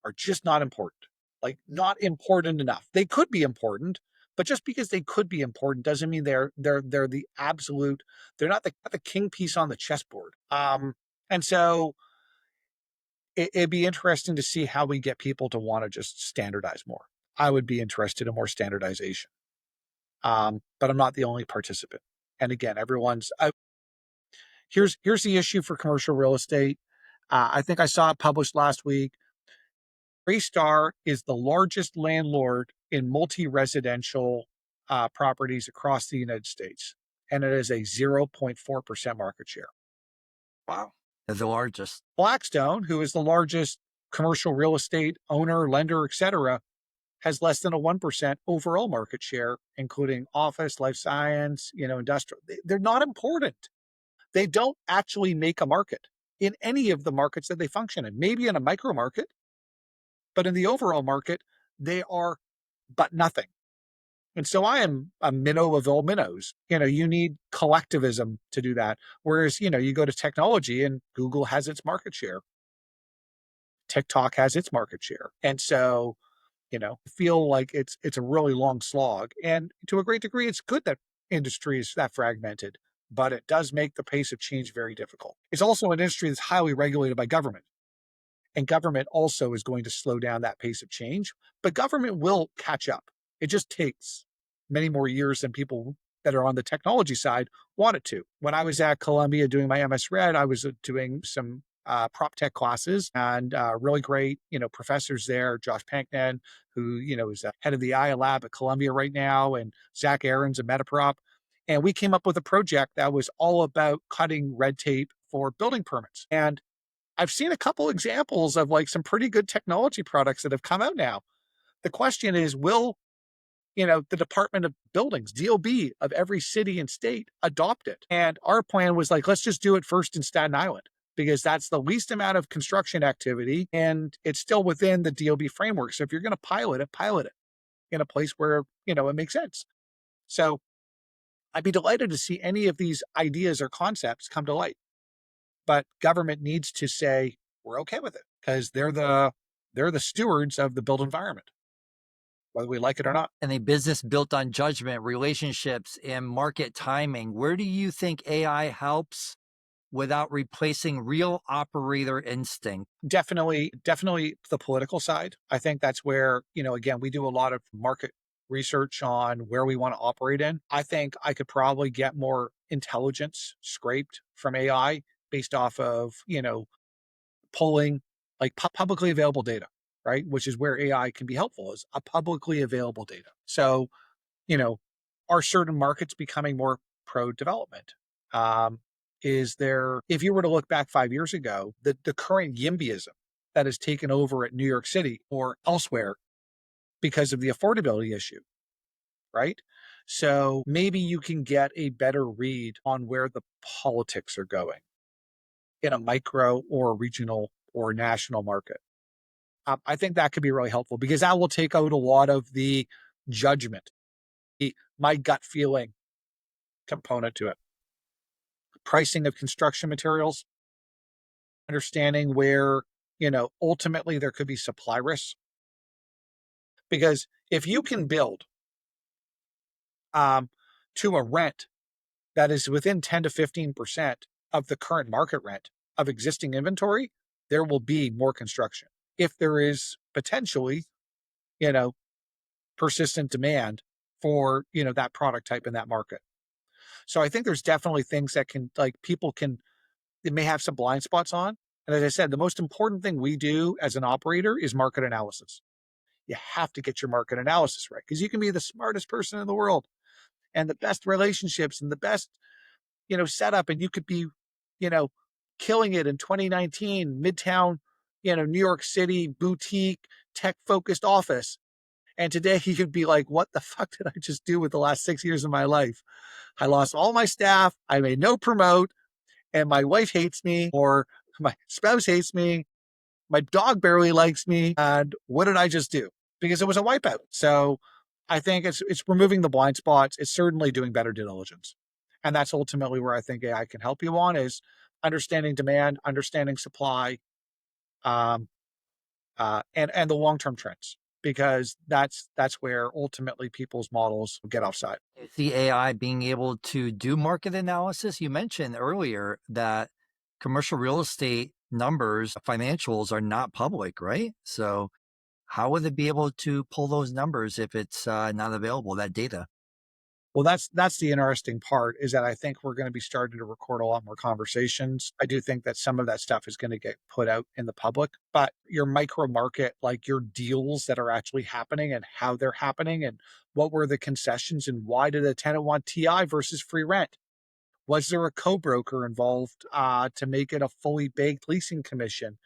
are just not important. Like, not important enough. They could be important, but just because they could be important doesn't mean they're the absolute. They're not the king piece on the chessboard. And so it'd be interesting to see how we get people to want to just standardize more. I would be interested in more standardization. But I'm not the only participant. And again, here's the issue for commercial real estate. I think I saw it published last week. Greystar is the largest landlord in multi-residential properties across the United States, and it is a 0.4% market share. Wow. They're the largest. Blackstone, who is the largest commercial real estate owner, lender, etc., has less than a 1% overall market share, including office, life science, industrial. They're not important. They don't actually make a market in any of the markets that they function in. Maybe in a micro market, but in the overall market, they are but nothing. And so I am a minnow of all minnows. You need collectivism to do that. Whereas, you go to technology and Google has its market share, TikTok has its market share. And so, feel like it's a really long slog. And to a great degree, it's good that industry is that fragmented, but it does make the pace of change very difficult. It's also an industry that's highly regulated by government. And government also is going to slow down that pace of change, but government will catch up. It just takes many more years than people that are on the technology side want it to. When I was at Columbia doing my MS Red, I was doing some prop tech classes, and really great, professors there, Josh Pankman, who, is head of the IA lab at Columbia right now, and Zach Aarons at Metaprop. And we came up with a project that was all about cutting red tape for building permits. And I've seen a couple examples of like some pretty good technology products that have come out now. The question is, will, the Department of Buildings, DOB of every city and state adopt it? And our plan was like, let's just do it first in Staten Island, because that's the least amount of construction activity and it's still within the DOB framework. So if you're going to pilot it in a place where, it makes sense. So I'd be delighted to see any of these ideas or concepts come to light. But government needs to say we're okay with it because they're the stewards of the built environment, whether we like it or not. And a business built on judgment, relationships, and market timing. Where do you think AI helps without replacing real operator instinct? Definitely the political side. I think that's where, again, we do a lot of market research on where we want to operate in. I think I could probably get more intelligence scraped from AI based off of, pulling like publicly available data, right? Which is where AI can be helpful, is a publicly available data. So, you know, are certain markets becoming more pro development? Is there, if you were to look back 5 years ago, the current YIMBYism that has taken over at New York City or elsewhere because of the affordability issue, right? So, maybe you can get a better read on where the politics are going. in a micro or regional or national market. I think that could be really helpful because that will take out a lot of the judgment, my gut feeling component to it. Pricing of construction materials, understanding where, ultimately there could be supply risks. Because if you can build um, to a rent that is within 10 to 15% of the current market rent of existing inventory, there will be more construction. If there is potentially, you know, persistent demand for, that product type in that market. So I think there's definitely things that can, like, people can, they may have some blind spots on. And as I said, the most important thing we do as an operator is market analysis. You have to get your market analysis right because you can be the smartest person in the world and the best relationships and the best, setup. And you could be, you know, killing it in 2019, Midtown, New York City, boutique, tech focused office. And today he could be like, what the fuck did I just do with the last 6 years of my life? I lost all my staff. I made no promote and my wife hates me or my spouse hates me. My dog barely likes me. And what did I just do? Because it was a wipeout. So I think it's removing the blind spots. It's certainly doing better due diligence. And that's ultimately where I think AI can help you on is understanding demand, understanding supply, um, and the long term trends because that's where ultimately people's models get offside. Is the AI being able to do market analysis? You mentioned earlier that commercial real estate numbers, financials are not public, right? So how would it be able to pull those numbers if it's not available, that data? Well, that's the interesting part is that I think we're going to be starting to record a lot more conversations. I do think that some of that stuff is going to get put out in the public, but your micro market, like your deals that are actually happening and how they're happening and what were the concessions and why did a tenant want TI versus free rent? Was there a co-broker involved to make it a fully baked leasing commission?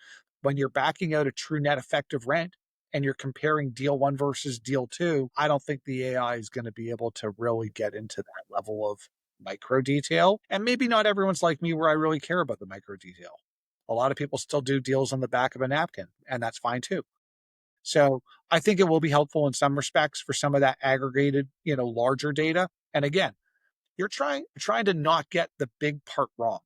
When you're backing out a true net effective rent and you're comparing deal one versus deal two, I don't think the AI is going to be able to really get into that level of micro detail. And maybe not everyone's like me where I really care about the micro detail. A lot of people still do deals on the back of a napkin, and that's fine too. So I think it will be helpful in some respects for some of that aggregated, larger data. And again, you're trying to not get the big part wrong.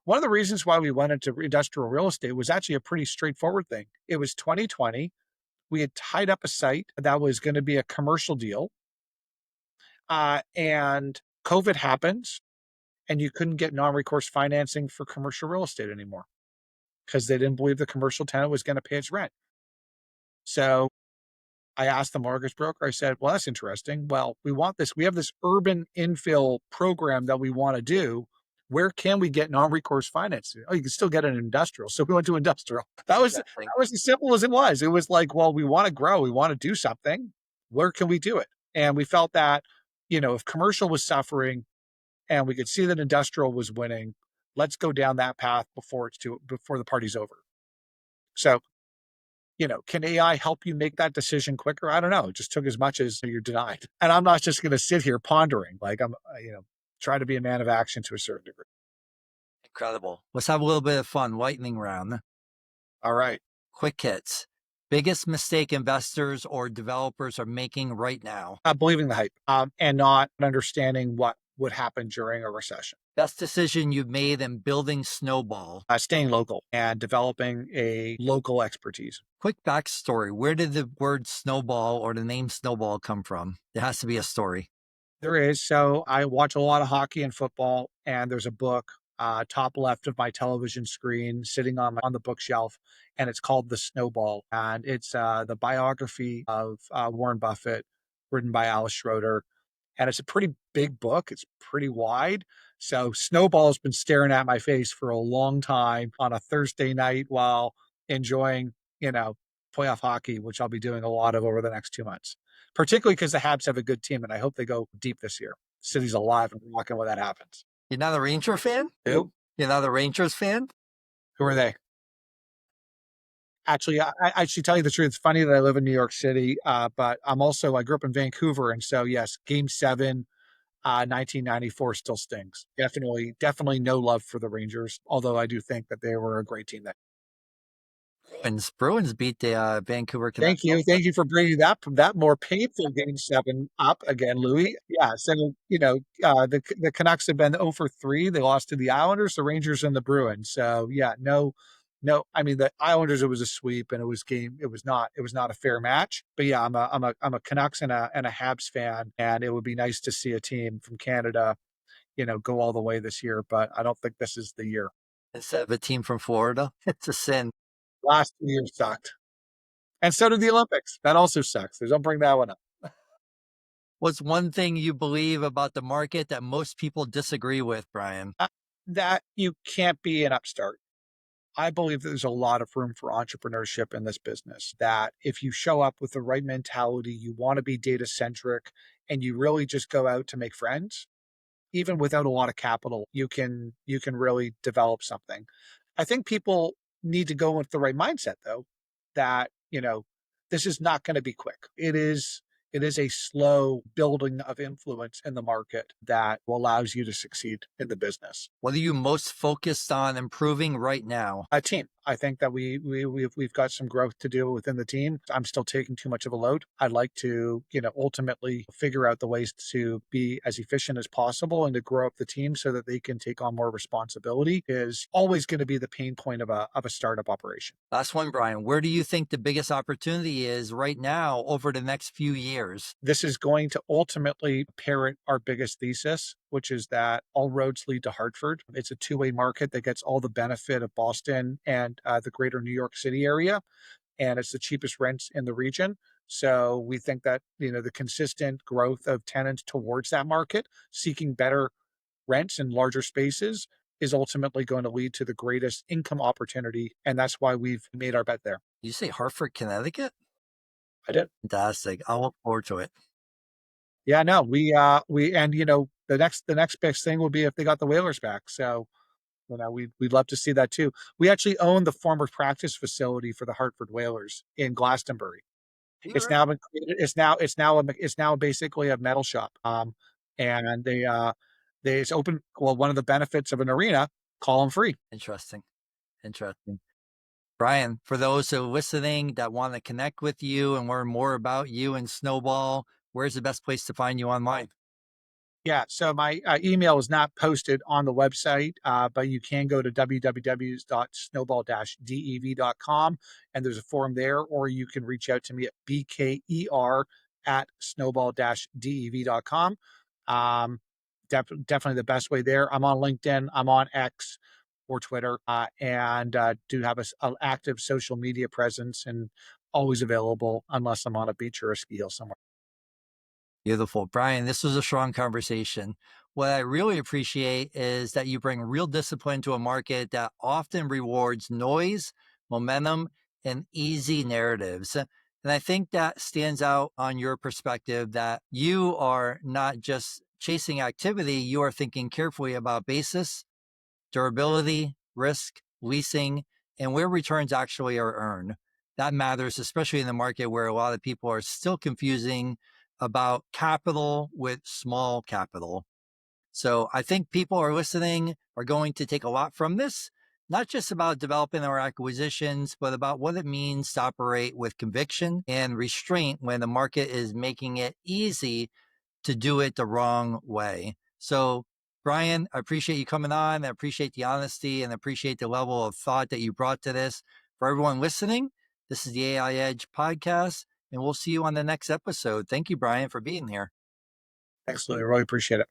One of the reasons why we went into industrial real estate was actually a pretty straightforward thing. It was 2020. We had tied up a site that was going to be a commercial deal, and COVID happens, and you couldn't get non-recourse financing for commercial real estate anymore because they didn't believe the commercial tenant was going to pay its rent. So I asked the mortgage broker, I said, well, that's interesting. Well, we want this. We have this urban infill program that we want to do. Where can we get non-recourse financing? Oh, you can still get an industrial. So we went to industrial. That was as simple as it was. It was like, well, we want to grow, we want to do something. Where can we do it? And we felt that, if commercial was suffering and we could see that industrial was winning, let's go down that path before the party's over. So can AI help you make that decision quicker? I don't know. It just took as much as you're denied. And I'm not just going to sit here pondering. Like I'm, trying to be a man of action to a certain degree. Incredible. Let's have a little bit of fun. Lightning round. All right. Quick hits. Biggest mistake investors or developers are making right now. Believing the hype and not understanding what would happen during a recession. Best decision you've made in building Snowball. Staying local and developing a local expertise. Quick backstory. Where did the word snowball or the name Snowball come from? There has to be a story. There is. So I watch a lot of hockey and football, and there's a book top left of my television screen sitting on the bookshelf, and it's called The Snowball. And it's the biography of Warren Buffett, written by Alice Schroeder. And it's a pretty big book. It's pretty wide. So Snowball's been staring at my face for a long time on a Thursday night while enjoying, playoff hockey, which I'll be doing a lot of over the next 2 months, particularly because the Habs have a good team and I hope they go deep this year. City's alive and rocking when that happens. You're not a Ranger fan? Who? You're not a Rangers fan? Who are they? Actually, I should tell you the truth. It's funny that I live in New York City, but I grew up in Vancouver. And so, yes, game seven, 1994 still stings. Definitely no love for the Rangers, although I do think that they were a great team. Bruins beat the Vancouver Canucks. Thank you for bringing that more painful Game 7 up again, Louis. Yeah, so, the Canucks have been 0 for 3. They lost to the Islanders, the Rangers, and the Bruins. So, yeah, no, I mean, the Islanders, it was a sweep, and it was not a fair match. But, yeah, I'm a Canucks and a Habs fan, and it would be nice to see a team from Canada, go all the way this year, but I don't think this is the year. Instead of a team from Florida. It's a sin. Last 2 years sucked. And so did the Olympics. That also sucks. So don't bring that one up. What's one thing you believe about the market that most people disagree with, Brian? That you can't be an upstart. I believe that there's a lot of room for entrepreneurship in this business. That if you show up with the right mentality, you want to be data centric, and you really just go out to make friends, even without a lot of capital, you can really develop something. I think people need to go with the right mindset though, that, this is not going to be quick. It is a slow building of influence in the market that allows you to succeed in the business. What are you most focused on improving right now? A team. I think that we've got some growth to do within the team. I'm still taking too much of a load. I'd like to, ultimately figure out the ways to be as efficient as possible and to grow up the team so that they can take on more responsibility is always going to be the pain point of a startup operation. Last one, Brian. Where do you think the biggest opportunity is right now over the next few years? This is going to ultimately parrot our biggest thesis, which is that all roads lead to Hartford. It's a two-way market that gets all the benefit of Boston and the greater New York City area, and it's the cheapest rents in the region. So we think that, the consistent growth of tenants towards that market, seeking better rents and larger spaces, is ultimately going to lead to the greatest income opportunity, and that's why we've made our bet there. You say Hartford, Connecticut? I did. Fantastic. I'll look forward to it. Yeah, no, we and the next best thing will be if they got the Whalers back. So, we'd love to see that too. We actually own the former practice facility for the Hartford Whalers in Glastonbury. It's now been created. It's now basically a metal shop. And it's open. Well, one of the benefits of an arena, call them free. Interesting. Interesting. Brian, for those who are listening that want to connect with you and learn more about you and Snowball, where's the best place to find you online? Yeah, so my email is not posted on the website, but you can go to www.snowball-dev.com, and there's a forum there, or you can reach out to me at bker@snowball-dev.com. Um, Definitely the best way there. I'm on LinkedIn, I'm on X or Twitter, and do have an active social media presence and always available unless I'm on a beach or a ski hill somewhere. Beautiful. Brian, this was a strong conversation. What I really appreciate is that you bring real discipline to a market that often rewards noise, momentum, and easy narratives. And I think that stands out on your perspective that you are not just chasing activity, you are thinking carefully about basis, durability, risk, leasing, and where returns actually are earned. That matters, especially in the market where a lot of people are still confusing about capital with small capital. So I think people are listening are going to take a lot from this, not just about developing our acquisitions, but about what it means to operate with conviction and restraint when the market is making it easy to do it the wrong way. So, Brian, I appreciate you coming on. I appreciate the honesty and appreciate the level of thought that you brought to this. For everyone listening, this is the AI Edge podcast, and we'll see you on the next episode. Thank you, Brian, for being here. Excellent. I really appreciate it.